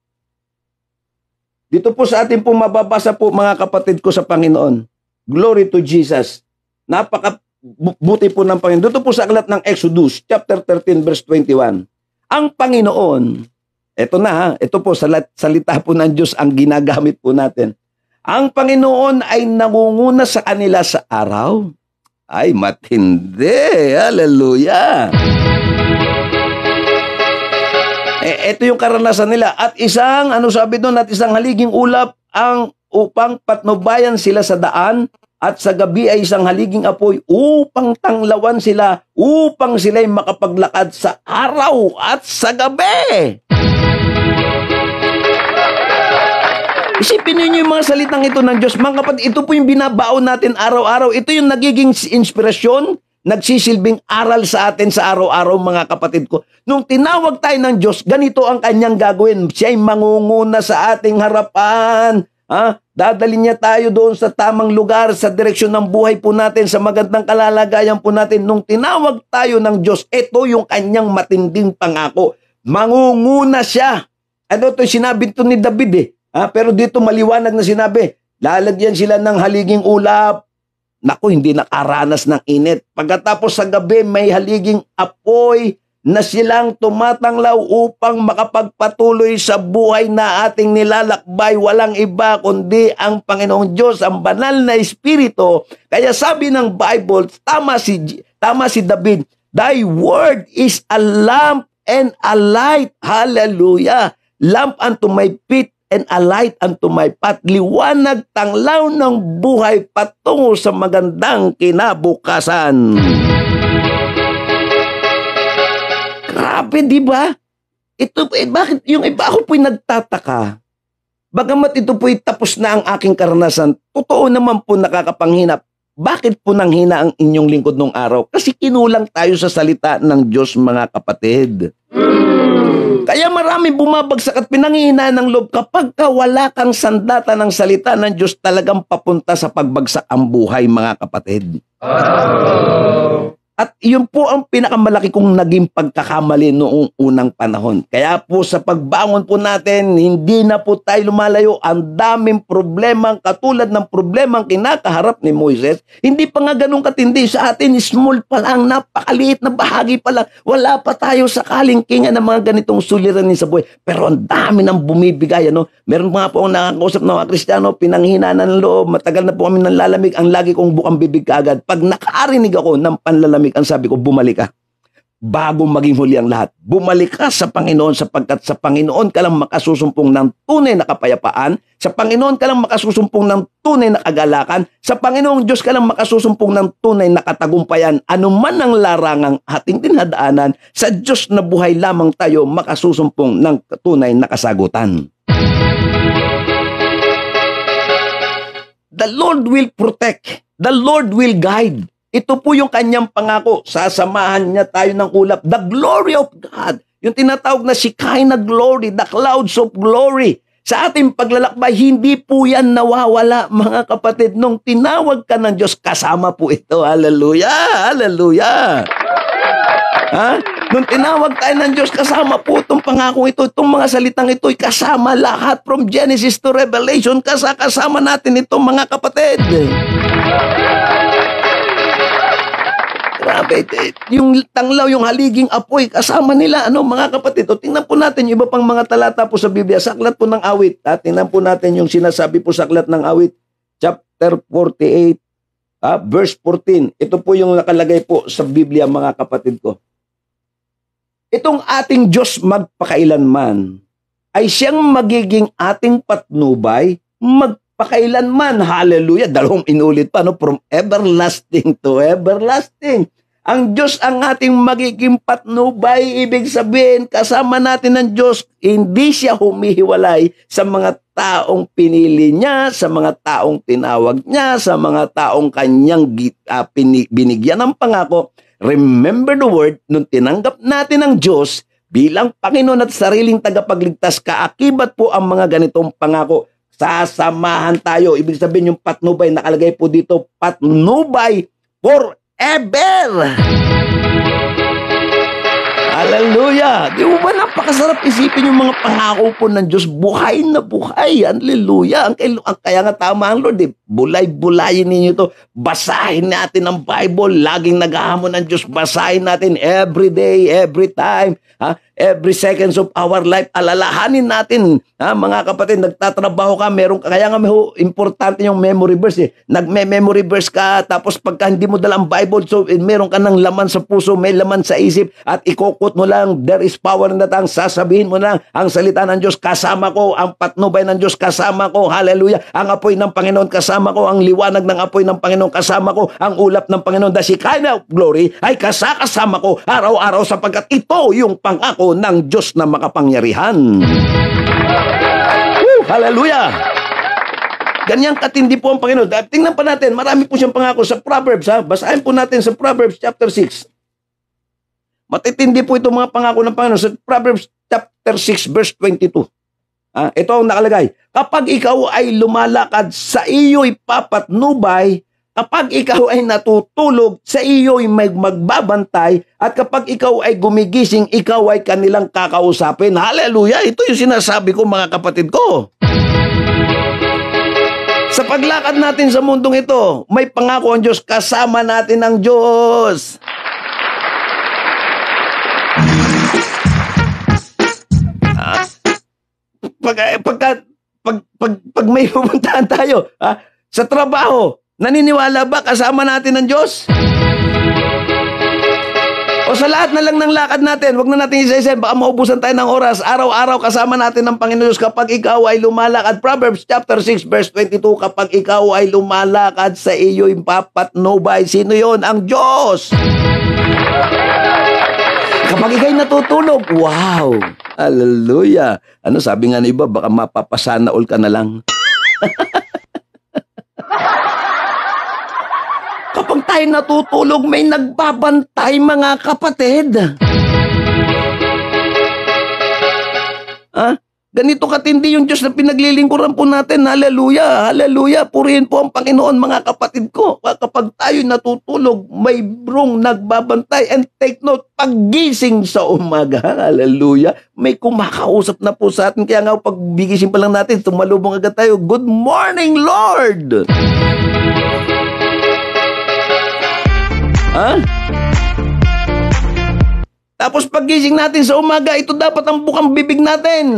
Dito po sa atin po mababasa po, mga kapatid ko sa Panginoon. Glory to Jesus. Napakabuti po ng Panginoon. Dito po sa aklat ng Exodus, chapter 13, verse 21. Ang Panginoon, eto na ha, ito po, salita po ng Diyos ang ginagamit po natin. Ang Panginoon ay nangunguna sa kanila sa araw. Ay, matindi. Hallelujah. Ito yung karanasan nila. At isang, ano sabi doon, at isang haliging ulap ang upang patnubayan sila sa daan, at sa gabi ay isang haliging apoy upang tanglawan sila, upang sila'y makapaglakad sa araw at sa gabi. Isipin niyo yung mga salitang ito ng Diyos. Mga kapatid, ito po yung binabaon natin araw-araw. Ito yung nagiging inspirasyon, nagsisilbing aral sa atin sa araw-araw, mga kapatid ko. Nung tinawag tayo ng Diyos, ganito ang kanyang gagawin. Siya'y mangunguna sa ating harapan. Dadalhin niya tayo doon sa tamang lugar, sa direksyon ng buhay po natin, sa magandang kalalagayan po natin. Nung tinawag tayo ng Diyos, ito yung kanyang matinding pangako. Mangunguna siya. Ano ito, sinabi ito ni David pero dito maliwanag na sinabi, lalagyan sila ng haliging ulap. Naku, hindi nakaranas ng init. Pagkatapos sa gabi, may haliging apoy na silang tumatanglaw upang makapagpatuloy sa buhay na ating nilalakbay. Walang iba kundi ang Panginoong Diyos, ang banal na Espiritu. Kaya sabi ng Bible, tama si David, thy word is a lamp and a light. Hallelujah. Lamp unto my feet and a light unto my path. Liwanag, tanglaw ng buhay patungo sa magandang kinabukasan. Grabe, di ba? Ito, bakit yung iba ako po'y nagtataka? Bagamat ito po'y tapos na ang aking karanasan, totoo naman po nakakapanghinap. Bakit po nanghina ang inyong lingkod nung araw? Kasi kinulang tayo sa salita ng Diyos, mga kapatid. Kaya marami bumabagsak at pinanghihina ng loob kapag wala kang sandata ng salita ng Diyos, talagang papunta sa pagbagsak ang buhay, mga kapatid. At yun po ang pinakamalaki kong naging pagkakamali noong unang panahon. Kaya po sa pagbangon po natin, hindi na po tayo lumalayo. Ang daming problema, katulad ng problemang kinakaharap ni Moises. Hindi pa nga ganun katindi sa atin, small pa lang, napakaliit na bahagi pa lang. Wala pa tayo sa kalingkingan ng mga ganitong suliranin sa buhay. Pero ang dami nang bumibigay. Meron mga po akong nakakausap ng mga Kristiyano, pinanghina ng loob, matagal na po kami nanlalamig. Ang lagi kong bukang bibig kaagad. Pag nakarinig ako ng panlalamig, ang sabi ko, bumalik ka. Bago maging huli ang lahat. Bumalik ka sa Panginoon, sapagkat sa Panginoon ka lang makasusumpong ng tunay na kapayapaan. Sa Panginoon ka lang makasusumpong ng tunay na kagalakan. Sa Panginoong Diyos ka lang makasusumpong ng tunay na katagumpayan. Ano man ang larangang ating dinadaanan, sa Diyos na buhay lamang tayo makasusumpong ng tunay na kasagutan. The Lord will protect. The Lord will guide. Ito po yung kanyang pangako. Sasamahan niya tayo ng ulap. The glory of God. Yung tinatawag na Shekinah glory, the clouds of glory. Sa ating paglalakbay, hindi po yan nawawala, mga kapatid. Nung tinawag ka ng Diyos, kasama po ito. Hallelujah! Hallelujah! Nung tinawag tayo ng Diyos, kasama po itong pangako ito. Itong mga salitang ito, kasama lahat from Genesis to Revelation. Kasama natin itong mga kapatid. Grabe, yung tanglaw, yung haliging apoy, kasama nila, mga kapatid. O, tingnan po natin yung iba pang mga talata po sa Biblia, sa aklat po ng awit. Tingnan po natin yung sinasabi po sa aklat ng awit, chapter 48, verse 14. Ito po yung nakalagay po sa Biblia, mga kapatid ko. Itong ating Diyos magpakailanman ay siyang magiging ating patnubay magpakailanman. Hallelujah. Dalawang inulit pa, no? From everlasting to everlasting. Ang Diyos ang ating magiging patnubay. Ibig sabihin, kasama natin ng Diyos. Hindi siya humihiwalay sa mga taong pinili niya, sa mga taong tinawag niya, sa mga taong kanyang binigyan ng pangako. Remember the word, nung tinanggap natin ang Diyos bilang Panginoon at sariling tagapagligtas, kaakibat po ang mga ganitong pangako. Sasamahan tayo. Ibig sabihin yung patnubay, nakalagay po dito, patnubay forever. Hallelujah! Di mo ba napakasarap isipin yung mga pangako po ng Diyos? Buhay na buhay. Hallelujah! Kaya nga tama ang Lord. Bulay-bulayin ninyo ito. Basahin natin ang Bible. Laging naghahamon ng Diyos. Basahin natin every day, every time. Every seconds of our life. Alalahanin natin. Mga kapatid, nagtatrabaho ka. Kaya nga importante yung memory verse. Nagme-memory verse ka. Tapos pagka hindi mo dalang Bible, so meron ka ng laman sa puso, may laman sa isip, at ikukot mo lang, there is power in the tongue. Sasabihin mo lang, ang salita ng Diyos kasama ko, ang patnubay ng Diyos kasama ko. Hallelujah! Ang apoy ng Panginoon kasama ko, ang liwanag ng apoy ng Panginoon kasama ko, ang ulap ng Panginoon, the Shekinah glory ay kasama ko araw-araw sapagkat ito yung pangako ng Diyos na makapangyarihan. Hallelujah! Ganyan katindi po ang Panginoon. Tingnan pa natin, marami po siyang pangako sa Proverbs. Basahin po natin sa Proverbs chapter 6. Matitindi po itong mga pangako ng Panginoon sa Proverbs chapter 6 verse 22. Ito ang nakalagay. Kapag ikaw ay lumalakad, sa iyo'y papatnubay. Kapag ikaw ay natutulog, sa iyo'y magbabantay. At kapag ikaw ay gumigising, ikaw ay kanilang kakausapin. Hallelujah! Ito yung sinasabi ko, mga kapatid ko. Sa paglakad natin sa mundong ito, may pangako ang Diyos. Kasama natin ang Diyos. Pag may pupuntahan tayo sa trabaho, naniniwala ba kasama natin ang Diyos? O sa lahat na lang ng lakad natin, wag na natin isa-isa, baka maubusan tayo ng oras. Araw-araw kasama natin ang Panginoon Diyos kapag ikaw ay lumalakad. Proverbs chapter 6 verse 22, kapag ikaw ay lumalakad, sa iyo'y papatnubay. Sino yon? Ang Diyos! Kapag ikaw'y natutulog, wow! Hallelujah! Ano sabi nga ng iba, baka mapapasana all ka na lang. Kapag tayo natutulog, may nagbabantay, mga kapatid. Ganito katindi yung Diyos na pinaglilingkuran po natin. Hallelujah! Hallelujah! Purihin po ang Panginoon, mga kapatid ko. Kapag tayo natutulog, may brong nagbabantay. And take note, paggising sa umaga, hallelujah, may kumakausap na po sa atin. Kaya nga, pag bigising pa lang natin, tumalubong agad tayo. Good morning, Lord! Tapos paggising natin sa umaga, ito dapat ang bukang bibig natin.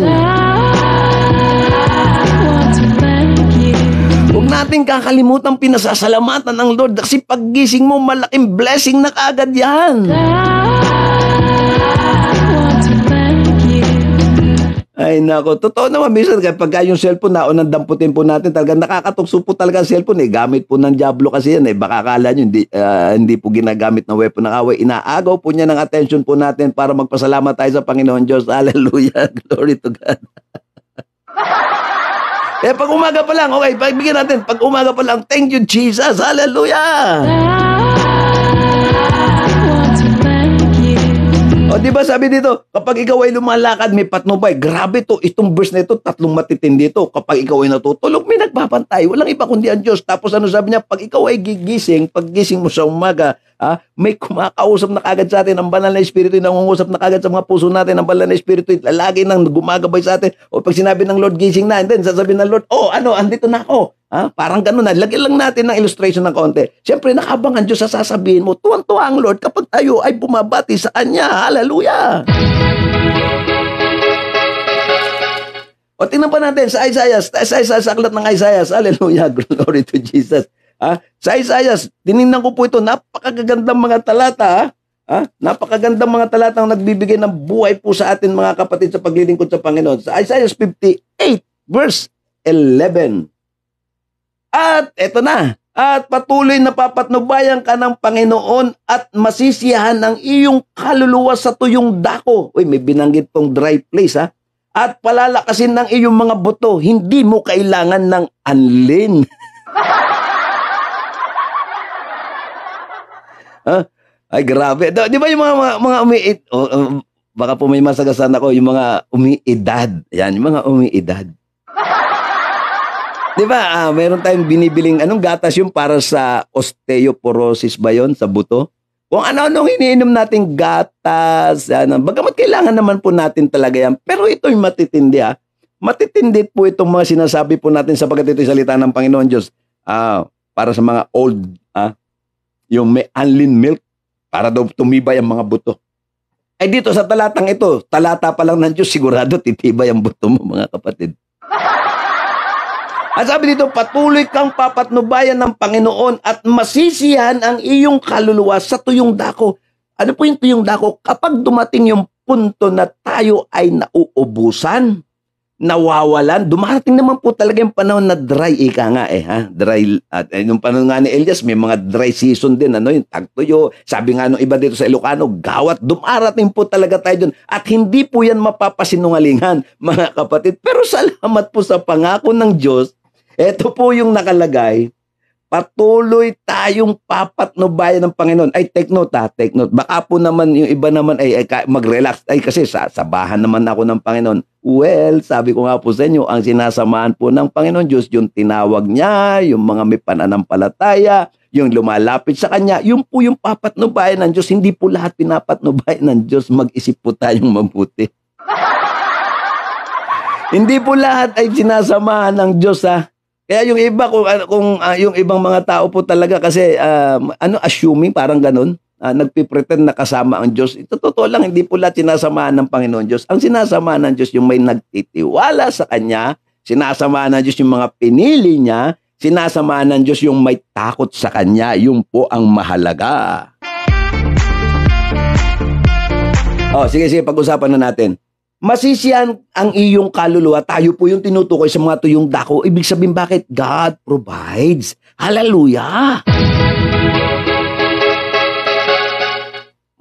Huwag natin kakalimutan pinasasalamatan ng Lord kasi paggising mo, malaking blessing na kaagad yan. Ay nako, totoo naman minsan kapag yung cellphone naunang damputin po natin, talaga nakakatukso po talaga ang cellphone gamit po ng diablo kasi yan baka akala nyo hindi po ginagamit na weapon ng away, inaagaw po niya ng attention po natin para magpasalamat tayo sa Panginoon Diyos. Hallelujah, glory to God. Pag umaga pa lang, okay, pagbigyan natin, pag umaga pa lang, thank you Jesus, hallelujah. O di ba sabi dito, kapag ikaw ay lumalakad, may patnubay. Grabe to, itong verse na ito, tatlong matitindi ito. Kapag ikaw ay natutulog, may nagbabantay. Walang iba kundi ang Diyos. Tapos ano sabi niya, pag ikaw ay gigising, paggising mo sa umaga, may kumakausap na kagad sa atin. Ang banal na Espiritu yung nangungusap na kagad sa mga puso natin. Ang banal na Espiritu lagi nang gumagabay sa atin. O pag sinabi ng Lord, gising na, and then sasabihin ng Lord, andito na ako. Parang ganun na. Lagyan lang natin ng illustration ng konti. Siyempre, nakabangan Diyos sa sasabihin mo. Tuwang-tuwa ang Lord kapag tayo ay bumabati sa Kanya. Hallelujah! O tingnan pa natin sa Isaiah, sa aklat ng Isaiah. Hallelujah! Glory to Jesus. Sa Isaiah, tinignan ko po ito. Napakagandang mga talata. Napakagandang mga talatang nagbibigay ng buhay po sa atin mga kapatid sa paglilingkod sa Panginoon. Sa Isaiah 58 verse 11. At eto na. At patuloy na papatnubayan ka ng Panginoon at masisiyahan ang iyong kaluluwa sa tuyong dako. Uy, may binanggit tong dry place At palalakasin ng iyong mga buto. Hindi mo kailangan ng anlin. Ay, grabe. Di ba yung mga umiid? Baka po may masagasan ako, yung mga umiidad. Yan, yung mga umiidad. Di ba, meron tayong binibiling, anong gatas yung para sa osteoporosis ba yun, sa buto? Kung ano-anong iniinom nating gatas, bagamat kailangan naman po natin talaga yan. Pero ito yung matitindi Matitindi po itong mga sinasabi po natin sapagkat ito'y salita ng Panginoon Diyos. Para sa mga old, yung may anlin milk, para daw tumibay ang mga buto. Ay dito sa talatang ito, talata pa lang ng Diyos, sigurado titibay ang buto mo mga kapatid. At sabi dito, patuloy kang papatnubayan ng Panginoon at masisiyahan ang iyong kaluluwa sa tuyong dako. Ano po yung tuyong dako? Kapag dumating yung punto na tayo ay nauubusan, nawawalan, dumarating naman po talaga yung panahon na dry, dry. At yung panahon nga ni Elias, may mga dry season din, yung tagtuyo. Sabi nga nung iba dito sa Ilocano, gawat, dumarating po talaga tayo dun. At hindi po yan mapapasinungalingan, mga kapatid. Pero salamat po sa pangako ng Diyos. Ito po yung nakalagay, patuloy tayong papatnubayan ng Panginoon. Ay, take note. Baka po naman, yung iba naman ay mag-relax. Ay, kasi sabahan naman ako ng Panginoon. Well, sabi ko nga po sa inyo, ang sinasamahan po ng Panginoon Diyos, yung tinawag niya, yung mga may pananampalataya, yung lumalapit sa Kanya, yung po yung papatnubayan ng Diyos. Hindi po lahat pinapatnubayan ng Diyos. Mag-isip po tayong mabuti. Hindi po lahat ay sinasamahan ng Diyos, Kaya yung iba, kung yung ibang mga tao po talaga kasi, assuming, parang ganun, nagpipretend na kasama ang Diyos. Ito totoo lang, hindi po lahat sinasamahan ng Panginoon Diyos. Ang sinasamahan ng Diyos yung may nagtitiwala sa Kanya, sinasamahan ng Diyos yung mga pinili niya, sinasamahan ng Diyos yung may takot sa Kanya. Yung po ang mahalaga. Sige, pag-usapan na natin. Masisiyan ang iyong kaluluwa. Tayo po yung tinutukoy sa mga tuyong dako. Ibig sabihin bakit? God provides. Hallelujah!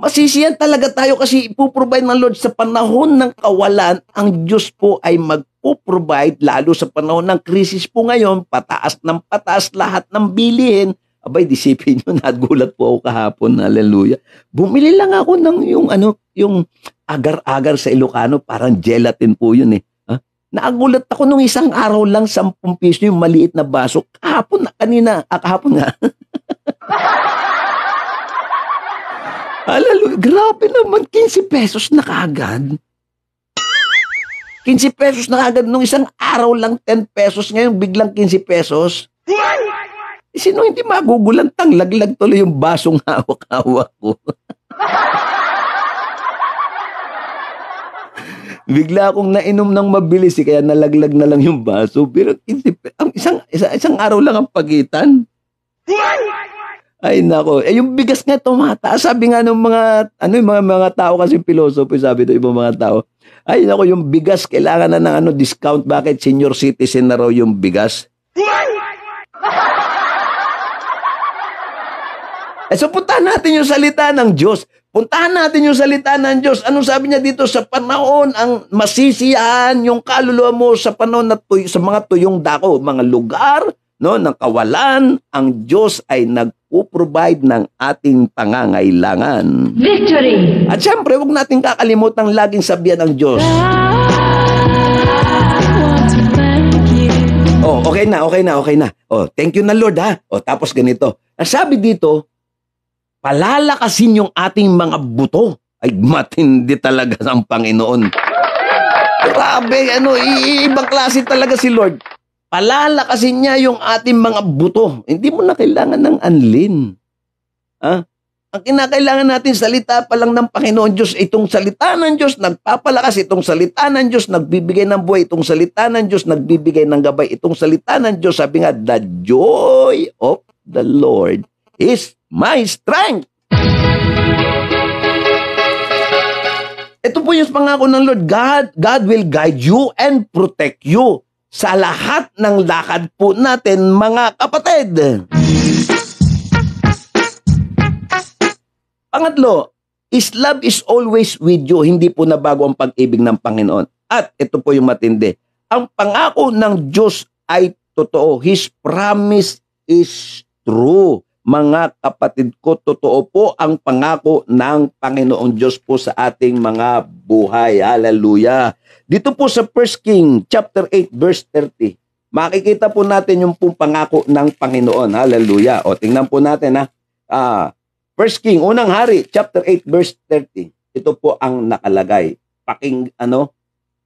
Masisiyan talaga tayo kasi ipuprovide ng Lord sa panahon ng kawalan. Ang Diyos po ay magpuprovide lalo sa panahon ng krisis po ngayon. Pataas ng pataas lahat ng bilihin. Abay, disipin nyo, nagulat po ako kahapon. Hallelujah. Bumili lang ako ng yung agar-agar sa Ilocano, parang gelatin po yun Naagulat ako nung isang araw lang, 10 piso yung maliit na baso. Kahapon nga. Hallelujah, grabe naman, 15 pesos na kaagad. 15 pesos na kaagad nung isang araw lang, 10 pesos. Ngayon, biglang 15 pesos. Sino hindi magugulantang laglag tuloy yung basong hawak-hawak ko? Bigla akong nainom ng mabilis kaya nalaglag na lang yung baso. Pero isang araw lang ang pagitan. Ay nako, yung bigas nga tumataas. Sabi nga ng mga tao kasi philosophy, sabi ng ibang mga tao. Ay nako, yung bigas kailangan na ng discount. Bakit senior citizen na raw yung bigas? So puntahan natin yung salita ng Diyos. Puntahan natin yung salita ng Diyos. Anong sabi niya dito? Sa panahon ang masisiyahan yung kaluluwa mo sa panahon na sa mga tuyong dako, mga lugar ng kawalan, ang Diyos ay nagpo-provide ng ating pangangailangan. Victory! At syempre, huwag natin kakalimutang laging sabihan ng Diyos. Okay na. Thank you na Lord tapos ganito. Sabi dito, palalakasin yung ating mga buto. Ay, matindi talaga ang Panginoon. Grabe, ibang klase talaga si Lord. Palalakasin niya yung ating mga buto. Hindi mo na kailangan ng anlin. Ang kinakailangan natin, salita pa lang ng Panginoon Diyos. Itong salita ng Diyos, nagpapalakas. Itong salita ng Diyos, nagbibigay ng buhay. Itong salita ng Diyos, nagbibigay ng gabay. Itong salita ng Diyos, sabi nga, the joy of the Lord is my strength. Ito po yung pangako ng Lord. God will guide you and protect you sa lahat ng lakad po natin, mga kapatid. Pangatlo, His love is always with you. Hindi po nabago ang pag-ibig ng Panginoon. At ito po yung matindi. Ang pangako ng Diyos ay totoo. His promise is true. Mga kapatid ko, totoo po ang pangako ng Panginoong Diyos po sa ating mga buhay. Hallelujah. Dito po sa 1 King chapter 8 verse 30, makikita po natin yung pong pangako ng Panginoon. Hallelujah. O tingnan po natin ha. 1 King, unang hari, chapter 8 verse 30. Ito po ang nakalagay.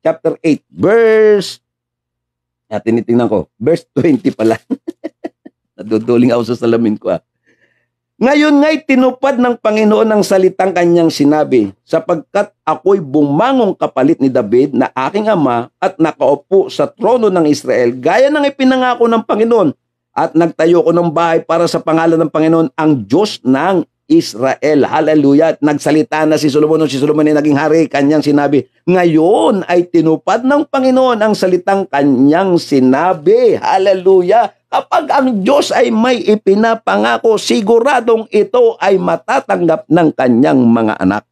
Chapter 8 verse, tinitingnan ko, verse 20 pala. Naduduling ako sa salamin ko. Ngayon nga'y tinupad ng Panginoon ang salitang kanyang sinabi, sapagkat ako'y bumangong kapalit ni David na aking ama at nakaupo sa trono ng Israel, gaya ng ipinangako ng Panginoon, at nagtayo ko ng bahay para sa pangalan ng Panginoon, ang Diyos ng Israel. Hallelujah. At nagsalita na si Solomon. Nung si Solomon ay naging hari, kanyang sinabi, ngayon ay tinupad ng Panginoon ang salitang kanyang sinabi. Hallelujah. Kapag ang Diyos ay may ipinapangako, siguradong ito ay matatanggap ng kanyang mga anak.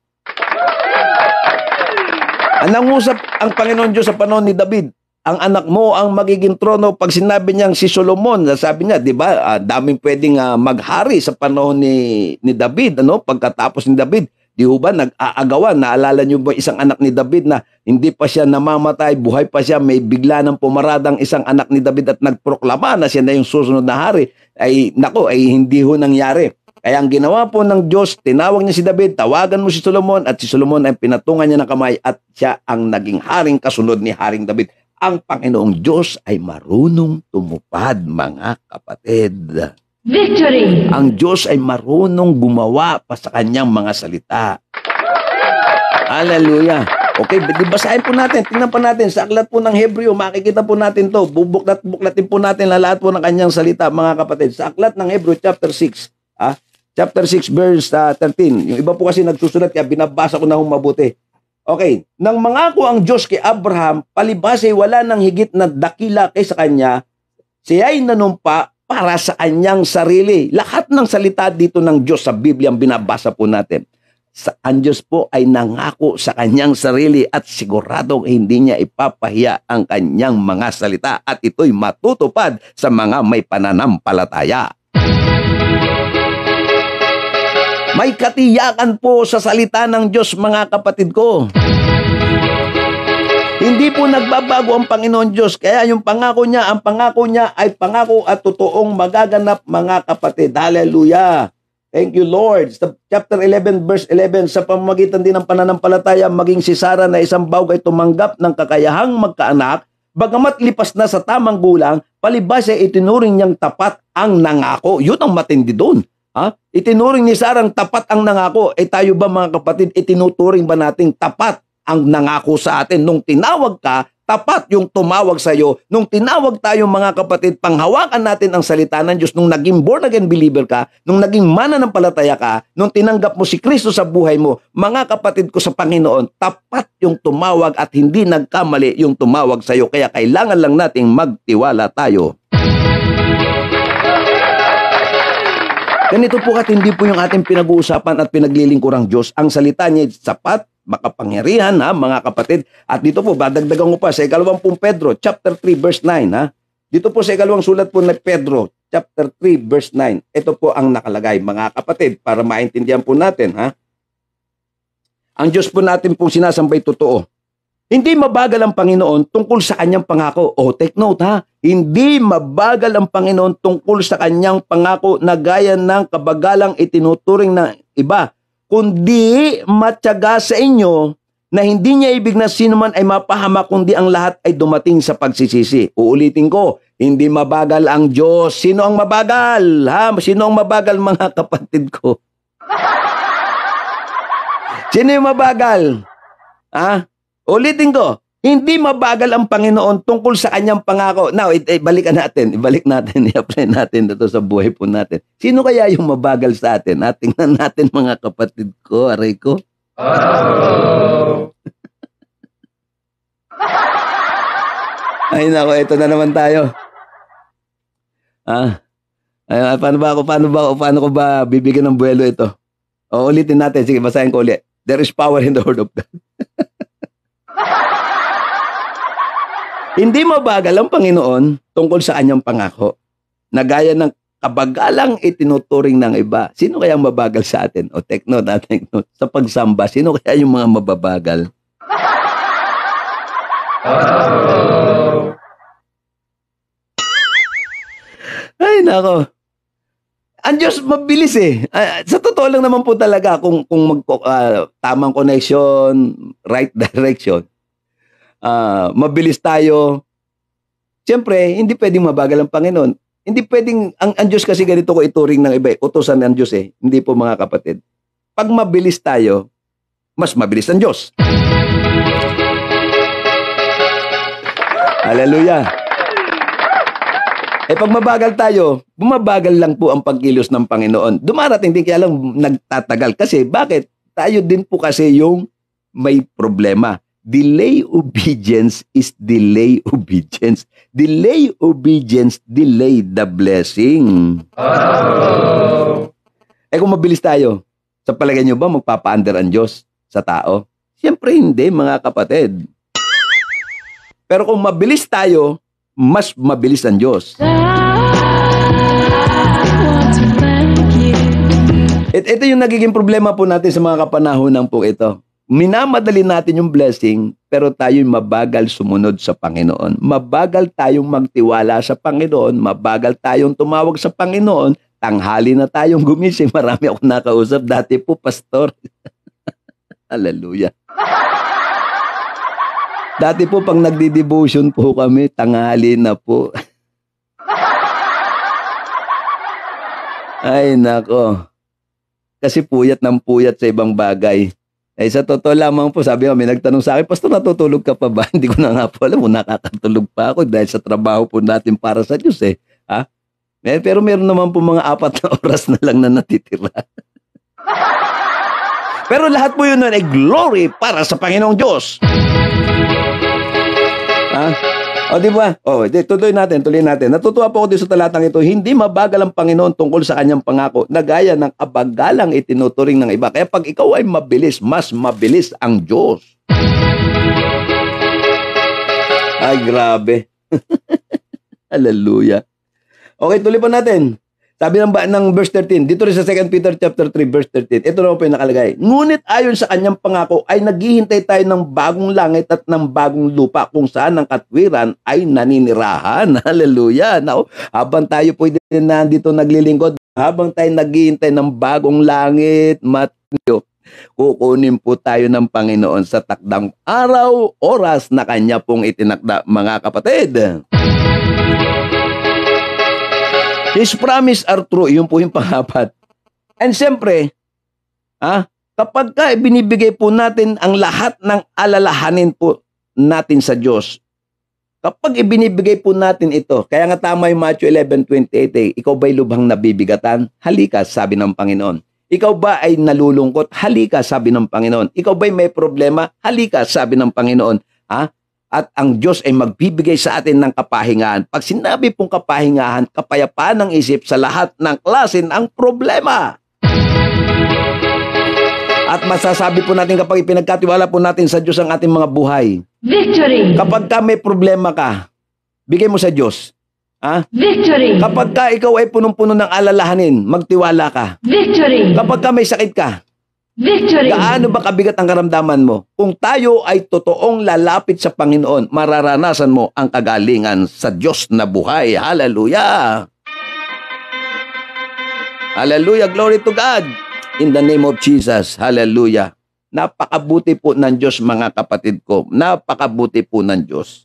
Nangusap ang Panginoon Diyos sa panahon ni David, ang anak mo ang magiging trono. Pag sinabi niyang si Solomon, sabi niya, di ba, daming pwedeng maghari sa panahon ni David, pagkatapos ni David. Di ba nag-aagawan? Naalala niyo ba isang anak ni David na hindi pa siya namamatay, buhay pa siya, may bigla ng pumaradang isang anak ni David at nagproklama na siya na yung susunod na hari. Ay hindi ho nangyari. Kaya ang ginawa po ng Diyos, tinawag niya si David, tawagan mo si Solomon, at si Solomon ay pinatungan niya ng kamay at siya ang naging haring kasunod ni Haring David. Ang Panginoong Diyos ay marunong tumupad, mga kapatid. Victory! Ang Diyos ay marunong gumawa pa sa kanyang mga salita. Hallelujah. Okay, basahin po natin. Tingnan pa natin sa aklat po ng Hebreo. Makikita po natin to. Buklatin po natin lahat po ng kanyang salita, mga kapatid. Sa aklat ng Hebreo, chapter 6. Chapter 6, verse 13. Yung iba po kasi nagsusulat, kaya binabasa ko na mabuti. Okay. Nang mangako ang Diyos kay Abraham, palibhas ay wala nang higit na dakila kaysa kanya, siya'y nanumpa para sa kanyang sarili. Lahat ng salita dito ng Diyos sa Biblia ang binabasa po natin. Ang Diyos po ay nangako sa kanyang sarili at siguradong hindi niya ipapahiya ang kanyang mga salita at ito'y matutupad sa mga may pananampalataya. May katiyakan po sa salita ng Diyos, mga kapatid ko. Hindi po nagbabago ang Panginoon Diyos. Kaya yung pangako niya ay pangako at totoong magaganap, mga kapatid. Hallelujah. Thank you, Lord. Sa chapter 11, verse 11, sa pamamagitan din ng pananampalataya, maging si Sarah na isang bawg ay tumanggap ng kakayahang magkaanak, bagamat lipas na sa tamang gulang, palibhas ay itinuring niyang tapat ang nangako. Yun ang matindi doon. Itinuring ni Sarah tapat ang nangako. Tayo ba, mga kapatid, itinuturing ba nating tapat ang nangako sa atin? Nung tinawag ka, tapat yung tumawag sa iyo. Nung tinawag tayo, mga kapatid, panghawakan natin ang salita ng Diyos. Nung naging born again believer ka, nung naging mananampalataya ka, nung tinanggap mo si Kristo sa buhay mo, mga kapatid ko sa Panginoon, tapat yung tumawag at hindi nagkamali yung tumawag sa iyo. Kaya kailangan lang nating magtiwala tayo. Ganito po katindi po yung ating pinag-uusapan at pinaglilingkurang Diyos. Ang salita niya sapat, makapangyarihan, mga kapatid. At dito po, dadagdagan ko pa sa 2 Pedro, chapter 3, verse 9. Dito po sa 2 sulat po ng Pedro, chapter 3, verse 9. Ito po ang nakalagay, mga kapatid, para maintindihan po natin. Ang Diyos po natin pong sinasambay totoo. Hindi mabagal ang Panginoon tungkol sa kanyang pangako. Take note, Hindi mabagal ang Panginoon tungkol sa kanyang pangako na gaya ng kabagalang itinuturing ng iba, kundi matyaga sa inyo na hindi niya ibig na sino man ay mapahamak, kundi ang lahat ay dumating sa pagsisisi. Uulitin ko, hindi mabagal ang Diyos. Sino ang mabagal? Sino ang mabagal, mga kapatid ko? Sino yung mabagal? Ulitin ko, hindi mabagal ang Panginoon tungkol sa kanyang pangako. Now, ibalik natin, i-apply natin ito sa buhay po natin. Sino kaya yung mabagal sa atin? Tingnan natin, mga kapatid ko, aray ko. Ay nako, ito na naman tayo. Ay, paano ko ba bibigyan ng buwelo ito? O, ulitin natin. Sige, basahin ko ulit. There is power in the word of God. Hindi mabagal ang Panginoon tungkol sa kanyang pangako. Na gaya ng kabagalang itinuturing ng iba. Sino kaya mabagal sa atin? O, take note. Sa pagsamba, sino kaya yung mga mababagal? Ay, nako. Ang Diyos mabilis eh. Sa totoo lang naman po talaga kung tamang connection, right direction. Mabilis tayo. Siyempre, hindi pwedeng mabagal ang Panginoon. Hindi pwedeng, ang Diyos kasi ganito ko ituring ng iba. Utosan ng Diyos eh. Hindi po mga kapatid. Pag mabilis tayo, mas mabilis ang Diyos. Hallelujah. Pag mabagal tayo, bumabagal lang po ang pagkilos ng Panginoon. Dumarating din kaya lang nagtatagal. Kasi bakit? Tayo din po kasi yung may problema. Delay obedience is delay obedience. Delay obedience, delay the blessing. Kung mabilis tayo, sa palagay nyo ba magpapa-under ang Diyos sa tao? Siyempre hindi, mga kapatid. Pero kung mabilis tayo, mas mabilis ang Diyos. Ito yung nagiging problema po natin sa mga kapanahonan po ito. Minamadali natin yung blessing, pero tayo'y mabagal sumunod sa Panginoon. Mabagal tayong magtiwala sa Panginoon. Mabagal tayong tumawag sa Panginoon. Tanghali na tayong gumising. Marami akong nakausap. Dati po, pastor. Hallelujah. Dati po, pag nagdi-devotion po kami, tanghali na po. Ay, nako. Kasi puyat ng puyat sa ibang bagay. Sa totoo lamang po, sabi ko, may nagtanong sa akin, Pastor, natutulog ka pa ba? Hindi ko na nga po alam kung nakakatulog pa ako dahil sa trabaho po natin para sa Diyos eh. Pero meron naman po mga 4 na oras na lang na natitira. Pero lahat po yun ay glory para sa Panginoong Diyos. O, di ba? Tuloy natin. Natutuwa po ako dito sa talatang ito. Hindi mabagal ang Panginoon tungkol sa kanyang pangako na gaya ng abagalang itinuturing ng iba. Kaya pag ikaw ay mabilis, mas mabilis ang Diyos. Ay, grabe. Hallelujah. Okay, tuloy pa natin. Sabi ng verse 13, dito rin sa 2 Peter chapter 3, verse 13, ito na po yung nakalagay. Ngunit ayon sa kanyang pangako ay naghihintay tayo ng bagong langit at ng bagong lupa kung saan ang katwiran ay naninirahan. Hallelujah. Now, habang tayo po nandito naglilingkod, habang tayo naghihintay ng bagong langit, kukunin po tayo ng Panginoon sa takdang araw, oras na kanya pong itinakda, mga kapatid. His promise are true. Yun po yung pang-4. And siyempre, kapag binibigay po natin ang lahat ng alalahanin po natin sa Diyos, kapag ibinibigay po natin ito, kaya nga tama yung Matthew 11:28, ikaw ba'y lubhang nabibigatan? Halika, sabi ng Panginoon. Ikaw ba ay nalulungkot? Halika, sabi ng Panginoon. Ikaw ba'y may problema? Halika, sabi ng Panginoon. At ang Diyos ay magbibigay sa atin ng kapahingahan. Pag sinabi pong kapahingahan, kapayapaan ng isip sa lahat ng klase ng problema. At masasabi po natin kapag ipinagkatiwala po natin sa Diyos ang ating mga buhay. Victory! Kapag may problema ka, bigay mo sa Diyos. Victory! Kapag ikaw ay punong-puno ng alalahanin, magtiwala ka. Victory! Kapag may sakit ka, Victory! gaano ba kabigat ang karamdaman mo? Kung tayo ay totoong lalapit sa Panginoon, mararanasan mo ang kagalingan sa Diyos na buhay. Hallelujah! Hallelujah! Glory to God! In the name of Jesus. Hallelujah! Napakabuti po ng Diyos, mga kapatid ko. Napakabuti po ng Diyos.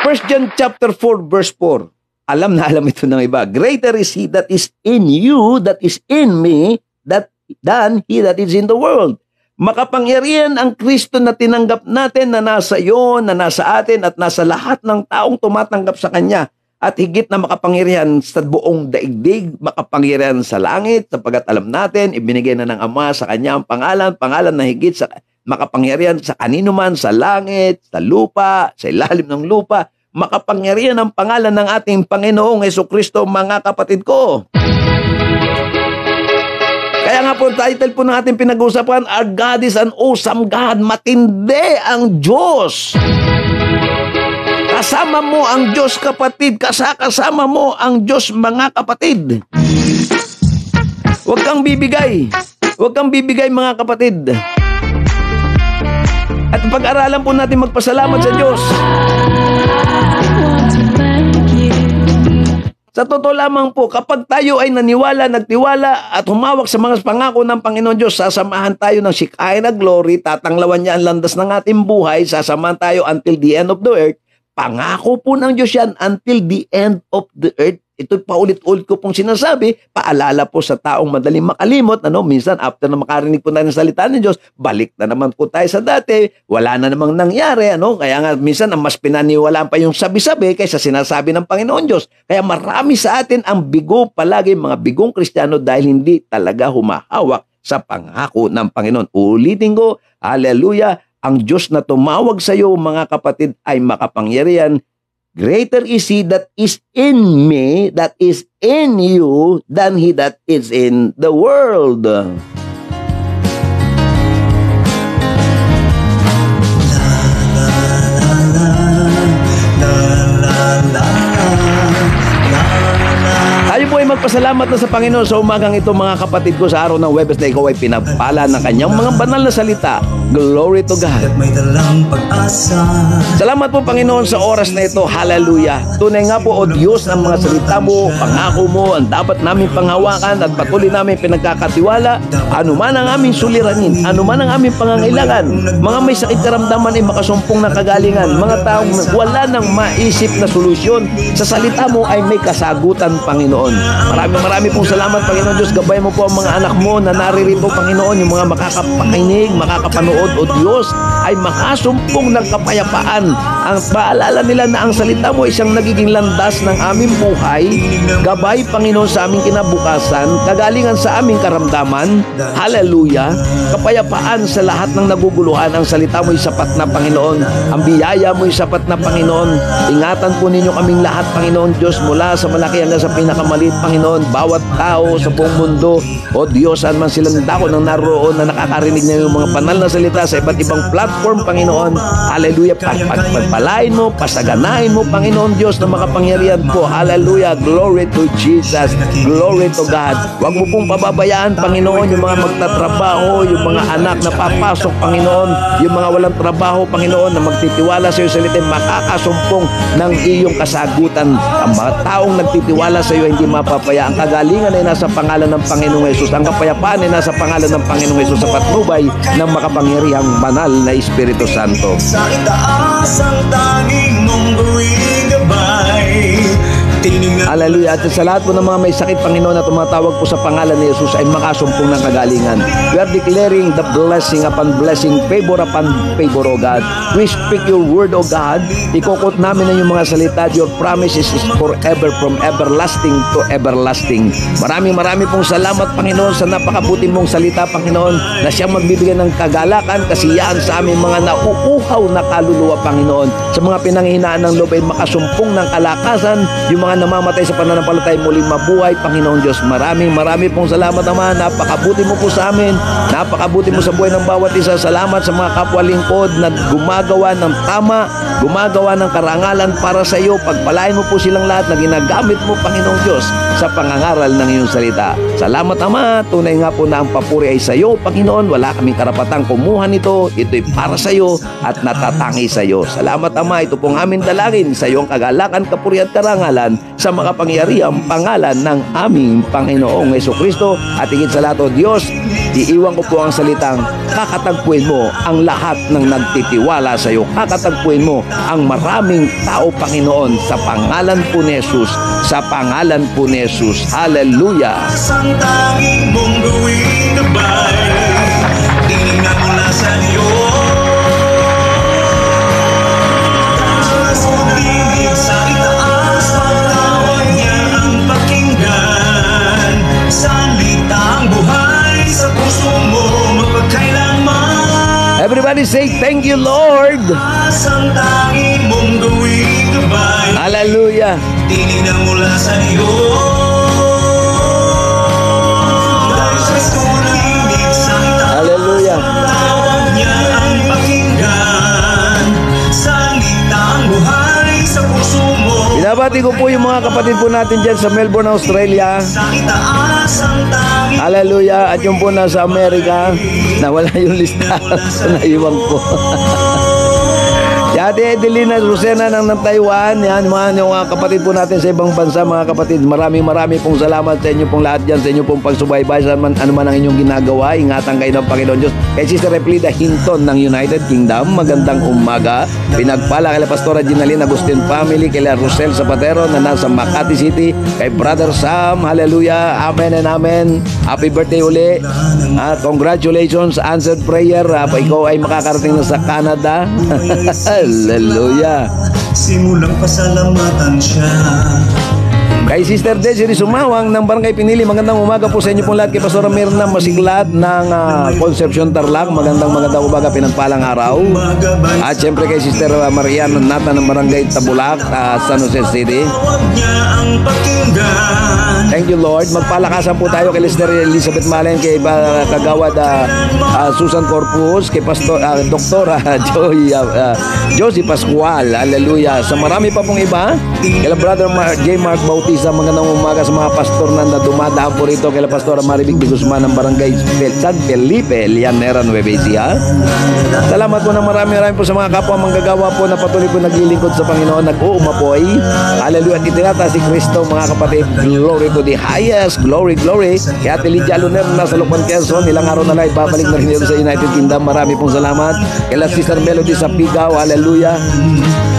1 John chapter 4, verse 4. Alam na alam ito ng iba. Greater is He that is in you, that is in me, than he that is in the world. Makapangyarihan ang Kristo na tinanggap natin na nasa iyo, na nasa atin, at nasa lahat ng taong tumatanggap sa Kanya. at higit na makapangyarihan sa buong daigdig, makapangyarihan sa langit, sapagkat alam natin, ibinigay na ng Ama sa Kanya ang pangalan na higit sa makapangyarihan sa kanino man, sa langit, sa lupa, sa ilalim ng lupa, makapangyarihan ang pangalan ng ating Panginoong Hesukristo, mga kapatid ko. Kaya nga po, title po ng ating pinag-uusapan, Our God is an awesome God. Matindi ang Diyos. Kasama mo ang Diyos, kapatid. Kasama mo ang Diyos, mga kapatid. Huwag kang bibigay. Huwag kang bibigay, mga kapatid. At pag-aralan po natin magpasalamat sa Diyos. Sa totoo lamang po, kapag tayo ay naniwala, nagtiwala at humawak sa mga pangako ng Panginoon Diyos, sasamahan tayo ng Shekinah glory, tatanglawan niya ang landas ng ating buhay, sasamahan tayo until the end of the earth. Pangako po ng Diyos yan until the end of the earth. Ito paulit-ulit ko pong sinasabi, paalala po sa taong madaling makalimot, minsan after na makarinig po tayo ng salita ng Diyos, balik na naman po tayo sa dati, wala na namang nangyari, kaya nga minsan ang mas pinaniwalaan pa yung sabi-sabi kaysa sinasabi ng Panginoon Diyos. Kaya marami sa atin ang bigo palagi, mga bigong Kristiyano, dahil hindi talaga humahawak sa pangako ng Panginoon. Ulitin ko, hallelujah, ang Diyos na tumawag sa iyo, mga kapatid, ay makapangyarihan. Greater is He that is in me, that is in you, than he that is in the world. Tayo po ay magpasalamat na sa Panginoon sa umagang ito, mga kapatid ko, sa araw ng Huwebes na ikaw ay pinagpala ng kanyang mga banal na salita. Glory to God. Salamat po, Panginoon, sa oras na ito. Hallelujah. Tunay nga po, O Diyos, ang mga salita mo, pangako mo, ang dapat namin panghawakan at patuloy namin pinagkakatiwala. Ano man ang aming suliranin, ano man ang aming pangangailangan, mga may sakit karamdaman ay makasumpong ng kagalingan, mga taong wala nang maisip na solusyon, sa salita mo ay may kasagutan, Panginoon. Marami pong salamat, Panginoon Diyos. Gabay mo po ang mga anak mo na naririto, Panginoon, yung mga makakapakinig, makakapanood, O Diyos, ay makasumpong ng kapayapaan. Ang paalala nila na ang salita mo isang nagiging landas ng aming buhay. Gabay, Panginoon, sa aming kinabukasan, kagalingan sa aming karamdaman. Hallelujah. Kapayapaan sa lahat ng naguguluhan. Ang salita mo ay sapat na, Panginoon. Ang biyaya mo ay sapat na, Panginoon. Ingatan po ninyo kaming lahat, Panginoon Diyos, mula sa malaki hanggang sa pinakamaliit, Panginoon. Bawat tao sa buong mundo, O Diyos, saan man silang dako nang naroon na nakakarinig na yung mga banal na salita sa iba't ibang platform, Panginoon. Hallelujah. Pagpalain mo, pasaganain mo, Panginoon Diyos, na makapangyarihan po. Hallelujah. Glory to Jesus. Glory to God. Huwag mo pong pababayaan, Panginoon, yung mga magtatrabaho, yung mga anak na papasok, Panginoon, yung mga walang trabaho, Panginoon, na magtitiwala sa iyo sa salita, makakasumpong ng iyong kasagutan. Ang mga taong nagtitiwala sa iyo hindi mapapaya. Ang kagalingan ay nasa pangalan ng Panginoong Hesus. Ang kapayapaan ay nasa pangalan ng Panginoong Hesus sa patnubay ng makapangyarihang banal na Espiritu Santo. Sa itaas ang tanging mong buwing gabay. Hallelujah. At sa lahat po ng mga may sakit, Panginoon, na tumatawag po sa pangalan ni Jesus ay makasumpong ng kagalingan. We are declaring the blessing upon blessing, favor upon favor, O God. We speak your word, O God. Ikukot namin na yung mga salita. Your promises is forever, from everlasting to everlasting. Maraming pong salamat, Panginoon, sa napakabuti mong salita, Panginoon, na siyang magbibigay ng kagalakan, kasiyahan sa aming mga nauuhaw na kaluluwa, Panginoon. Sa mga pinanghihinaan ng loob ay makasumpong ng kalakasan, yung mga namamatay sa pananampalatay muling mabuhay, Panginoon Diyos. Marami pong salamat, Ama. Napakabuti mo po sa amin. Napakabuti mo sa buhay ng bawat isa. Salamat sa mga kapwa lingkod na gumagawa ng tama, gumagawa ng karangalan para sa iyo. Pagpalain mo po silang lahat na ginagamit mo, Panginoong Diyos, sa pangangaral ng iyong salita. Salamat, Ama. Tunay nga po na ang papuri ay sa iyo, Panginoon. Wala kaming karapatang kumuha nito. Ito'y para sa iyo at natatangi sa iyo. Salamat, Ama. Ito pong aming dalangin sa iyong kagalakan, kapuri at karangalan sa makapangyarihang pangalan ng aming Panginoong Hesukristo. At higit sa lahat, O Diyos, iiwan ko po ang salitang kakatagpuin mo ang lahat ng nagtitiwala sa iyo. Kakatagpuin mo ang maraming tao, Panginoon, sa pangalan po ni Jesus. Sa pangalan po ni Jesus. Hallelujah. Ang tanging mong buwing gabay. Dinig na mula sa Diyos. Dinig sa itaas. say thank you, Lord. Asang tangi mong gawing gabay. Hallelujah. Tinig na mula sa iyo. Dahil sa sulinig sa itaas. Hallelujah. Tawag niya ang pakinggan. Salitang buhay sa puso mo. Binabati ko po yung mga kapatid po natin dyan sa Melbourne, Australia. Sa itaas ang tangi. Hallelujah. At yung po nasa Amerika, nawala yung listahan sa naiwan ko. Si Ate Edelina Rosena ng Taiwan, yan, yung mga kapatid po natin sa ibang bansa, mga kapatid, maraming pong salamat sa inyo pong lahat dyan, sa inyo pong pagsubaybay, sa ano man ang inyong ginagawa. Ingatan kayo ng Panginoon Diyos. Kay Sister Replida Hinton ng United Kingdom, magandang umaga. Pinagpala kay Pastora Ginalina Agustin family, kay Rosel Zapatero na nasa Makati City, kay Brother Sam, hallelujah, amen and amen. Happy birthday uli. Congratulations, answered prayer. Ikaw ay makakarating na sa Canada. Hallelujah. Simulang pasalamatan siya. Kay Sister Desiree Sumawang ng Barangay Pinili, magandang umaga po sa inyo pong lahat. Kay Pastora Mirna Masiglat ng Concepcion Tarlac, magandang umaga, pinagpalang araw. At syempre kay Sister Marian Nata ng Barangay Tabulac, San Jose City. Thank you, Lord. Magpalakasan po tayo kay Sister Elizabeth Malen, kay Kagawad Susan Corpus, kay Pastor Dr. Josie Pascual, hallelujah. Sa marami pa pong iba, kay Brother J. Mark Bautista, magandang umaga sa mga pastor na dumadaan po rito, kay Pastora Maribig de Guzman ng Barangay San Felipe, Lianera, Nueva Ecija. Salamat po ng marami po sa mga kapwa manggagawa po na patuloy po naglilingkod sa Panginoon, nag-uumapoy. Hallelujah. At itinata si Kristo, mga kapatid. Glory to the highest. Glory, glory. Kaya Ate Lydia Luner na sa Lukban, Quezon, ilang araw na lang babalik na rin dito sa United Kingdom. Marami pong salamat. Kay Sister Melody sa Pigaw, hallelujah.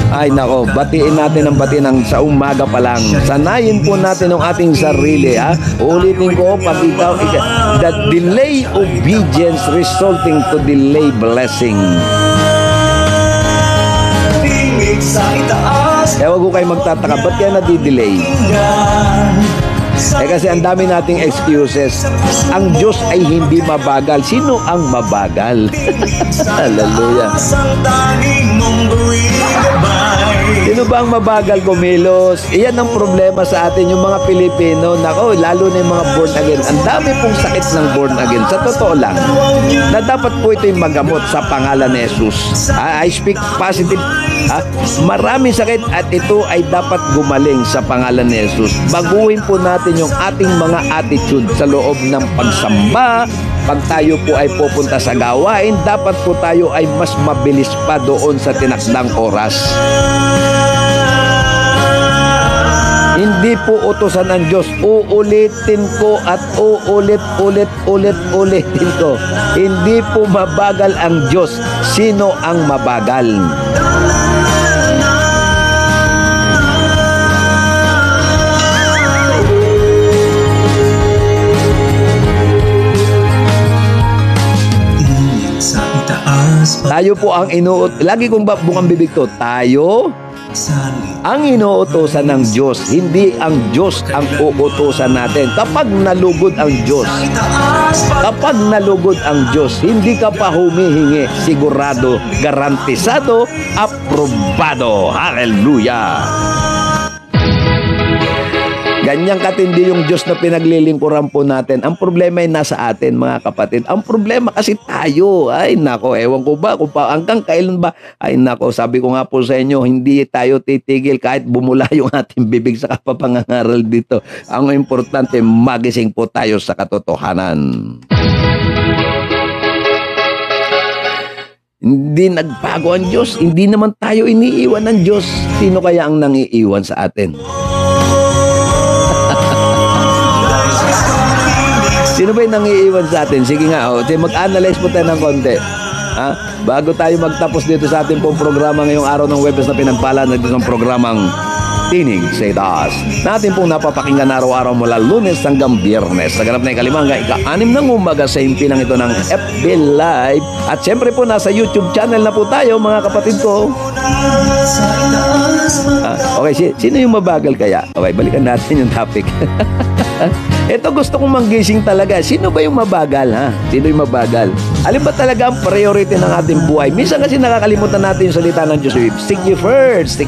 Ay nako, batiin natin ng sa umaga pa lang. Sanayin po natin ang ating sarili, ha? Uulitin ko, pag ikaw, the delay obedience resulting to delay blessing. Wag ko kayo magtataka, ba't kaya nadidelay? Kasi ang dami nating excuses. Ang Diyos ay hindi mabagal. Sino ang mabagal? Hallelujah. Sino ba ang mabagal kumilos? Iyan ang problema sa atin, yung mga Pilipino. Nako, lalo na yung mga born again. Ang dami pong sakit ng born again. Sa totoo lang, na dapat po ito'y magamot sa pangalan ni Jesus. I speak positive. Maraming sakit at ito ay dapat gumaling sa pangalan ni Jesus. Baguhin po natin yung ating mga attitude sa loob ng pagsamba. Pag tayo po ay pupunta sa gawain, dapat po tayo ay mas mabilis pa doon sa tinakdang oras. Hindi po utusan ng Diyos. Uulitin ko at uulitin ko. Hindi po mabagal ang Diyos. Sino ang mabagal? Tayo po ang lagi kong bungang bibig to, tayo ang inuutosan ng Diyos, hindi ang Diyos ang uutosan natin. Kapag nalugod ang Diyos, hindi ka pa humihingi, sigurado, garantisado, aprobado. Hallelujah! Ganyang katindi yung Diyos na pinaglilingkuran po natin. Ang problema ay nasa atin, mga kapatid. Ang problema kasi tayo. Ay nako, ewan ko ba kung hanggang kailan ba? Ay nako, sabi ko nga po sa inyo, hindi tayo titigil kahit bumula yung ating bibig sa kapapangangaral dito. Ang importante, magising po tayo sa katotohanan. Hindi nagbago ang Diyos. Hindi naman tayo iniiwan ng Diyos. Sino kaya ang nangiiwan sa atin? Sino ba yung nangiiwan sa atin? Sige nga, mag-analyze po tayo ng konti. Bago tayo magtapos dito sa ating pong programa ngayong araw ng Webes na pinagpala na dito ng programang Tinig sa Itaas. Natin pong napapakinggan araw-araw mula Lunes hanggang Biyernes. Sa ganap na ikalimang ika-6 ng umaga sa impilang ito ng FB Live. At syempre po nasa YouTube channel na po tayo, mga kapatid ko. Okay, sino yung mabagal kaya? Okay, balikan natin yung topic. Ito gusto kong manggising talaga. Sino ba yung mabagal, ha? Sino yung mabagal? Alin ba talaga ang priority ng ating buhay? Minsan kasi nakakalimutan natin yung salita ng Diyos. Seek ye first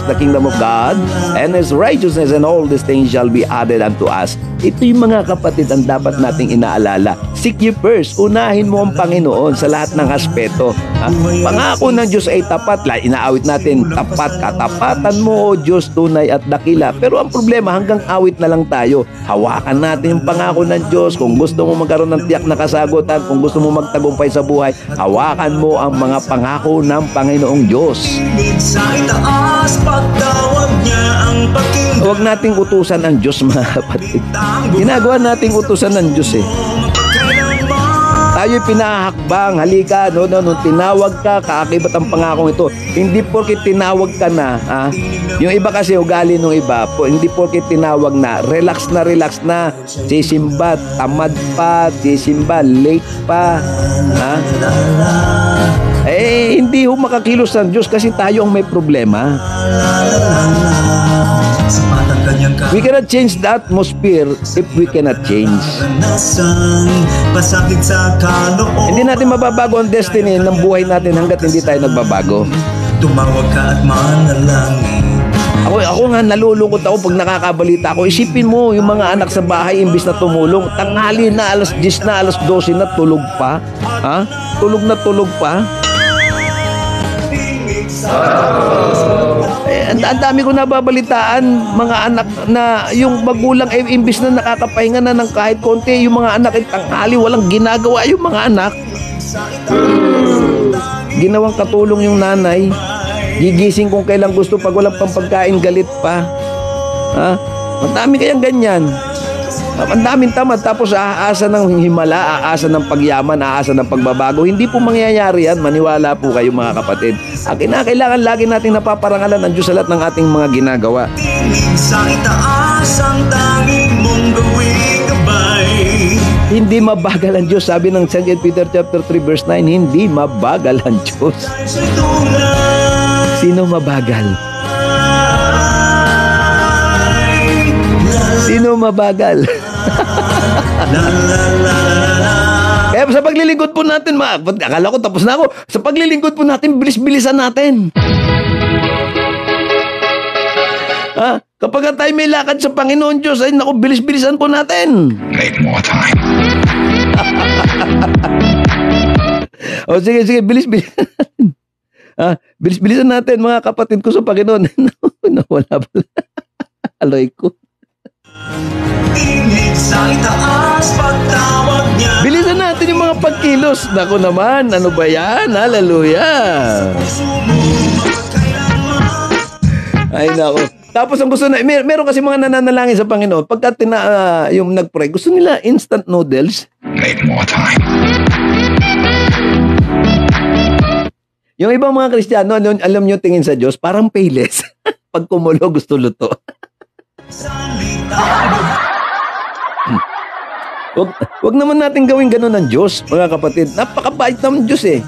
the kingdom of God and His righteousness, and all these things shall be added unto us. Ito yung mga kapatid ang dapat nating inaalala. Seek ye first. Unahin mo ang Panginoon sa lahat ng aspeto. Ha? Pangako ng Diyos ay tapat. Inaawit natin, tapat, katapatan mo, O Diyos, tunay at dakila. Pero ang problema, hanggang awit na lang tayo. Hawakan natin yung pangako ng Diyos. Kung gusto mo magkaroon ng tiyak na kasagutan, kung gusto mo magtagumpay sa buhay, hawakan mo ang mga pangako ng Panginoong Diyos. Sa itaas, pagtawag niya ang pakinggan. Huwag nating utusan ang Diyos, mga kapatid. Ginagawa nating utusan ng Diyos eh. Tayo'y pinahakbang, halika, nung tinawag ka, kaakibat ang pangakong ito. Hindi porket tinawag ka na, yung iba kasi ugali nung iba, hindi porket tinawag na, relax na, sisimba, tamad pa, sisimba, late pa, hindi ho makakilos ng Diyos kasi tayo ang may problema. We cannot change the atmosphere if we cannot change. Hindi natin mababago ang destiny ng buhay natin hanggat hindi tayo nagbabago. Tumawag ka at manalangin. Ako nga nalulungkot ako pag nakakabalita ako. Isipin mo yung mga anak sa bahay imbis na tumulong. Tanghali na, alas 10 na, alas 12 na, tulog pa. Tulog pa. Ang dami ko nababalitaan, mga anak na yung magulang imbis na nakakapahinga na ng kahit konti, yung mga anak ay tanghali, walang ginagawa yung mga anak. Ginawang katulong yung nanay. Gigising kung kailan gusto, pag walang pampagkain galit pa. Ang dami kayang ganyan. Ang daming tamad, tapos aasa ng himala, aasa ng pagyaman, aasa ng pagbabago. Hindi po mangyayari yan, maniwala po kayo mga kapatid. Ang kinakailangan lagi nating napaparangalan ng Diyos sa lahat ng ating mga ginagawa. Sa itaas ang tanging mong gawing gabay. Hindi mabagal ang Diyos, sabi ng 2 Peter chapter 3 verse 9, hindi mabagal ang Diyos. Sino mabagal? Sino mabagal? Kaya sa paglilingkod po natin, akala ko tapos na ako. Sa paglilingkod po natin, bilis-bilisan natin. Kapag tayo may lakad sa Panginoon Diyos, ay naku, bilis-bilisan po natin. Make more time. O sige, bilis-bilisan natin. Bilis-bilisan natin, mga kapatid ko sa Panginoon. Nawala pala. Aloy ko. Bilisan natin yung mga pagkilos. Naku naman, ano ba yan? Hallelujah. Ay naku. Tapos ang gusto na, meron kasi mga nananalangin sa Panginoon. Pagka yung nagpray, gusto nila instant noodles. Make more time. Yung ibang mga Kristiyano, alam nyo tingin sa Diyos, parang payless. Pag kumulo, gusto luto. Wag naman natin gawin gano'n ng Diyos, mga kapatid. Napakabait ng Diyos eh.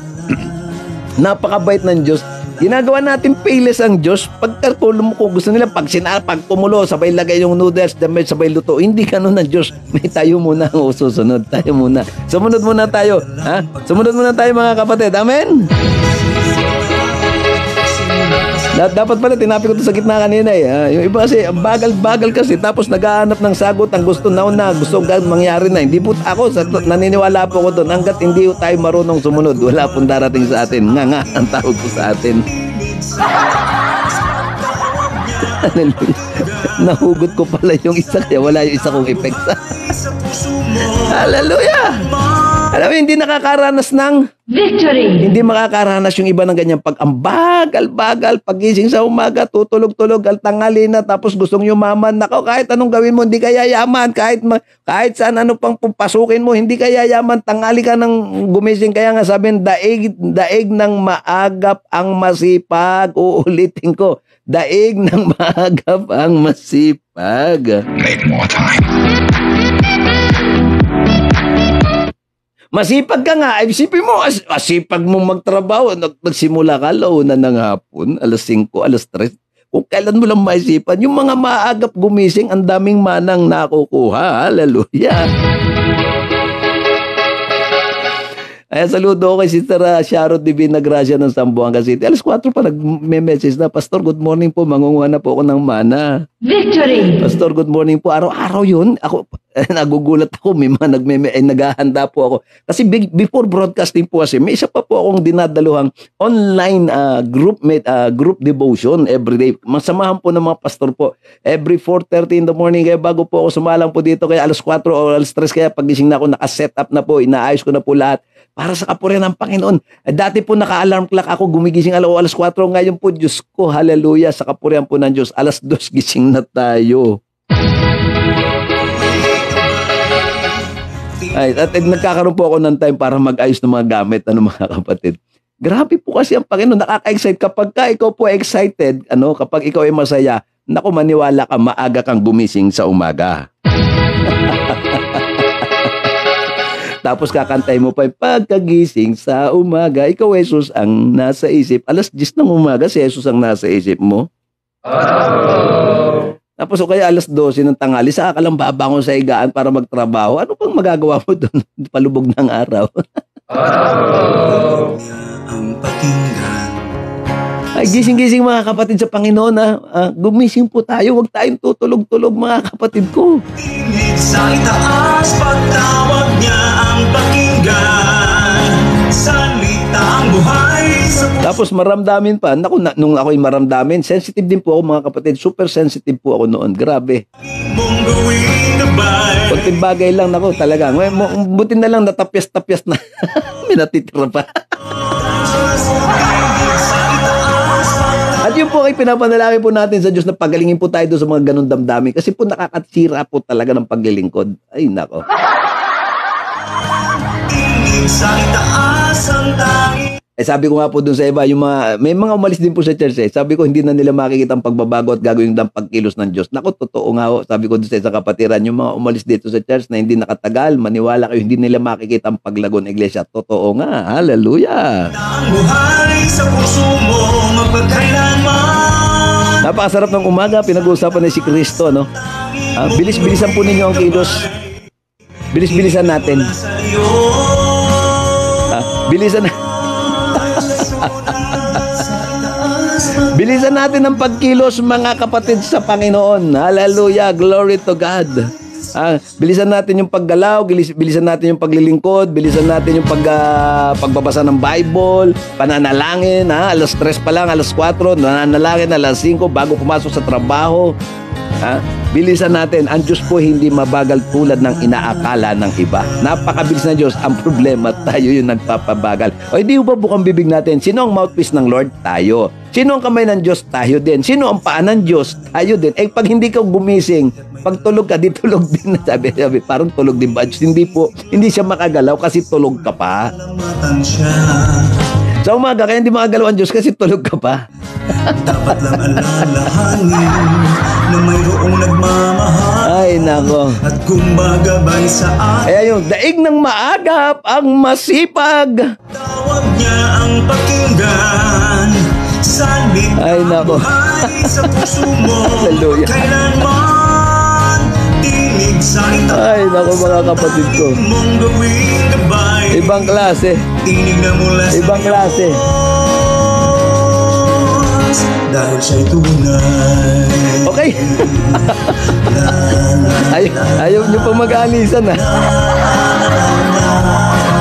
Napakabait ng Diyos. Ginagawa natin payless ang Diyos. Pagkakulong mo, kung gusto nila, pag kumulo, sabay lagay yung noodles, sabay luto. Hindi gano'n ng Diyos. May tayo muna ang susunod. Tayo muna. Sumunod muna tayo. Sumunod muna tayo, mga kapatid. Amen? Dapat pala, tinapi ko ito sa gitna kanina eh. Yung iba kasi, bagal kasi, tapos naghahanap ng sagot, ang gusto gusto mangyari na. Hindi po ako, naniniwala po ko doon, hanggat hindi tayo marunong sumunod, wala pong darating sa atin. Nga, ang tawag ko sa atin. Nahugot ko pala yung isa, kaya wala yung isa kong effect. Hallelujah! Alam mo, hindi nakakaranas ng Victory! Hindi makakaranas yung iba ng ganyan pag ang bagal, pagising sa umaga, tutulog-tulog, tanghali na, tapos gustong yumaman. Nako, kahit anong gawin mo, hindi ka yayaman. Kahit saan ano pang pupasukin mo, hindi ka yayaman. Tanghali ka nang gumising. Kaya nga sabihin, daig ng maagap ang masipag. Uulitin ko, daig ng maagap ang masipag. Make more time. Masipag ka nga, ay isipin mo, masipag mo magtrabaho. Nagsimula ka, launa ng hapon, alas 5, alas 3. Kung kailan mo lang maisipan, yung mga maagap gumising, ang daming manang nakukuha. Hallelujah. Ay, saludo ko kay Sister Sharon Divina Gracia ng Zamboanga City. Alas 4 pa nag-message na, Pastor, good morning po. Mangunguha na po ako ng mana. Victory! Pastor, good morning po. Araw-araw yun. Ako, nagugulat ako. May mga naghahanda po ako. Kasi before broadcasting po kasi, may isa pa po akong dinadaluhang online group devotion every day. Masamahan po ng mga pastor po. Every 4:30 in the morning. Kaya bago po ako sumalang po dito, kaya alas 4 o alas 3, kaya pagising na ako, nakaset up na po. Inaayos ko na po lahat. Para sa kapurihan ng Panginoon. Dati po naka-alarm clock ako, gumigising alas 4. Ngayon po, Diyos ko, hallelujah, sa kapurihan po ng Diyos. Alas 2, gising na tayo. Ay, at nagkakaroon po ako ng time para mag-ayos ng mga gamit, mga kapatid. Grabe po kasi ang Panginoon, nakaka-excite. Kapag ikaw po excited, kapag ikaw ay masaya, naku, maniwala ka, maaga kang gumising sa umaga. Tapos kakantay mo pa yung pagkagising sa umaga. Ikaw, Jesus, ang nasa isip. Alas 10 ng umaga, si Jesus ang nasa isip mo. Tapos kaya alas 12 ng tanghali, saka ka lang babangon sa higaan para magtrabaho. Ano pang magagawa mo doon? Palubog ng araw. Ang pakinggan. Ay, gising-gising mga kapatid sa Panginoon. Gumising po tayo. Huwag tayong tutulog-tulog mga kapatid ko. Tinig sa itaas, pagtawag niya ang pakinggan. Salita ang buhay sa Tapos maramdamin pa. Naku, nung ako'y maramdamin, sensitive din po ako mga kapatid. Super sensitive po ako noon. Grabe. mong gawing gabay. Kunting bagay lang, naku, talaga. Buti na lang natapyas-tapyas na. May natitira pa. At yun po ay pinapanalangin po natin sa Diyos na pagalingin po tayo doon sa mga ganun damdamin. Kasi po nakakasira po talaga ng paglilingkod. Ay, nako. Tinig sa itaas ang tanging. Sabi ko nga po doon sa iba, may mga umalis din po sa church eh. Sabi ko, hindi na nila makikita ang pagbabago at gagawin ng pagkilos ng Diyos. Naku, totoo nga ho. Sabi ko doon sa isang kapatiran, yung mga umalis dito sa church na hindi nakatagal, maniwala kayo, hindi nila makikita ang paglago ng iglesia. Totoo nga. Hallelujah. Ang buhay sa puso mo magpagkailanman. Napakasarap ng umaga, pinag-uusapan ni si Kristo, no? Bilis-bilisan po ninyo ang kilos. Bilis-bilisan natin. Sa iyo. Bilisan Bilisan natin ang pagkilos mga kapatid sa Panginoon. Hallelujah, glory to God. Bilisan natin yung paggalaw, bilisan natin yung paglilingkod, bilisan natin yung pagbabasa ng Bible, pananalangin. Alas 3 pa lang, alas 4, nananalangin, alas 5 bago pumasok sa trabaho. Bilisan natin. Ang Diyos po hindi mabagal tulad ng inaakala ng iba. Napakabilis na Diyos. Ang problema, tayo yung nagpapabagal. O hindi ba bukang bibig natin? Sino ang mouthpiece ng Lord? Tayo. Sino ang kamay ng Diyos? Tayo din. Sino ang paa ng Diyos? Tayo din. Pag hindi ka gumising, pag tulog ka, di tulog din. Sabi, parang tulog din ba? Hindi po. Hindi siya makagalaw kasi tulog ka pa. Lamatan siya. Sa umaga, kaya hindi makagalaw ang Diyos kasi tulog ka pa. Dapat lang alalahanin na mayroong nagmamahal. Ay, nako. At kumbagabay sa akin. Kaya yung daig ng maagap ang masipag. Tawag niya ang pakinggan. Salita Ay, nako. buhay sa puso mo. Hallelujah. Kailanman tinig sa itaas. Ay, nako mga kapatid ko. Mong gawing gabay. Ibang klase. Tinig na mula sa Ibang klase. Diyos. Dahil siya'y tunay. Okay. Ayaw nyo pa mag-aalisan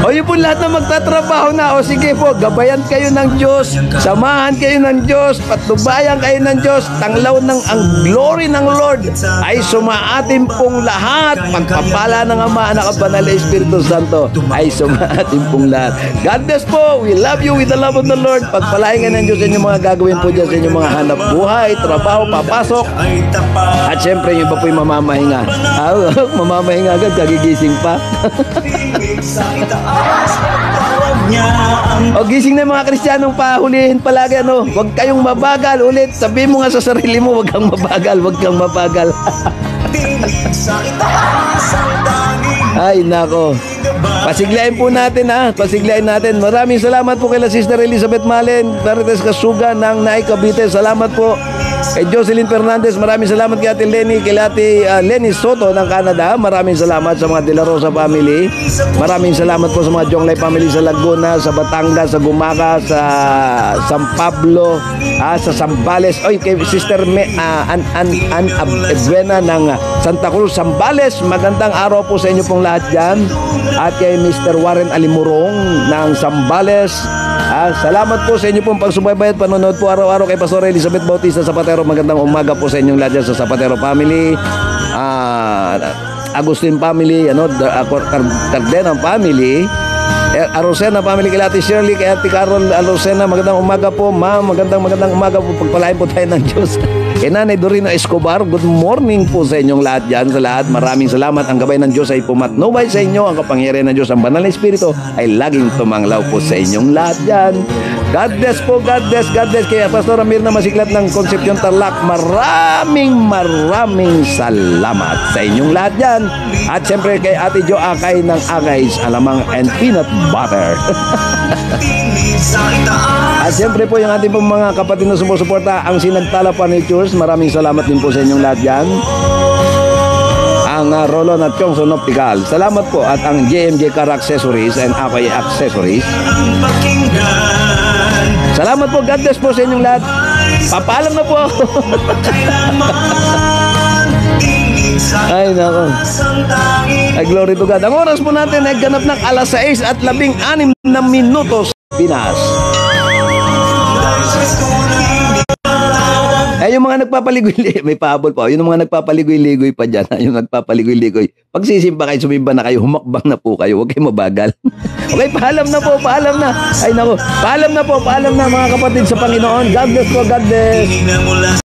O yun po lahat na magtatrabaho na. O sige po, gabayan kayo ng Diyos. Samahan kayo ng Diyos. Patnubayan kayo ng Diyos. Tanglaw ng ang glory ng Lord ay sumaatin pong lahat. Pagpapala ng Ama, Anak at Banal na Espiritu Santo ay sumaatin pong lahat. God bless po. We love you with the love of the Lord. Pagpalain ka ng Diyos sa inyong mga gagawin po dyan, sa inyong mga hanap buhay, trabaho, papasok. Ay tapat. At syempre, yung iba po yung mamamahinga. Mamamahinga agad, kagigising pa. Tinig sa itaas. Tawag niya ang O gising na mga Kristiyanong pahulihin palagi Huwag kayong mabagal ulit. Sabi mo nga sa sarili mo, huwag kang mabagal, huwag kang mabagal. tinig sa itaas ang tanging Ay nako. Pasiglayin po natin pasiglayin natin. Maraming salamat po kay Sister Elizabeth Malen, Marites Kasuga ng Naik Cavite. Salamat po. Kay Jocelyn Fernandez, maraming salamat kay Ate Lenny, kay Ate Lenny Soto ng Canada. Maraming salamat sa mga De La Rosa family. Maraming salamat po sa mga Jonglay family sa Laguna, sa Batangas, sa Gumaca, sa San Pablo, sa Zambales. Oy, kay Sister Edwena ng Santa Cruz, Zambales. Magandang araw po sa inyo pong lahat dyan. At kay Mr. Warren Alimurong ng Zambales. Salamat po sa inyo pong pagsubaybay at panonood po araw-araw kay Pastor Elizabeth Bautista Zapatero. Magandang umaga po sa inyong lahat dyan sa Zapatero family. Agustin family, Cardena family, Arosena family, kay Ate Shirley, kay Ate Carol Arosena. Magandang umaga po, ma'am. Magandang umaga po. Pagpalain po tayo ng Diyos. Kay Nanay Dorino Escobar, good morning po sa inyong lahat dyan. Sa lahat, maraming salamat. Ang gabay ng Diyos ay pumatnubay sa inyo. Ang kapangyarihan ng Diyos, ang banal na Espiritu ay laging tumanglaw po sa inyong lahat dyan. God bless po, God bless, God bless. Kaya Pastor Amir na Masiklat ng Concepcion Tarlac, maraming salamat sa inyong lahat dyan. At siyempre kay Ate Jo Akay ng Akay's Alamang and Peanut Butter. At siyempre po yung ating pong mga kapatid na sumusuporta, ang Sinagtala Furnitures, maraming salamat din po sa inyong lahat dyan. Ang Rolon at Chongson Optical, salamat po. At ang JMJ Car Accessories and Akay Accessories, salamat po. God bless po sa inyong lahat. Papaalam na po ako. Ay nako. Ay glory to God. Ang oras po natin ay ganap ng 6:16 na minutos Pinas. Ay yung mga nagpapaligoy, may pahabol pa. Yung mga nagpapaligoy-ligoy pa dyan. Yung nagpapaligoy-ligoy. Pagsisimba kayo, sumimba na kayo, humakbang na po kayo. Huwag kayo mabagal. Okay, paalam na po, paalam na. Ay nako, paalam na po, paalam na mga kapatid sa Panginoon. God bless po, God bless.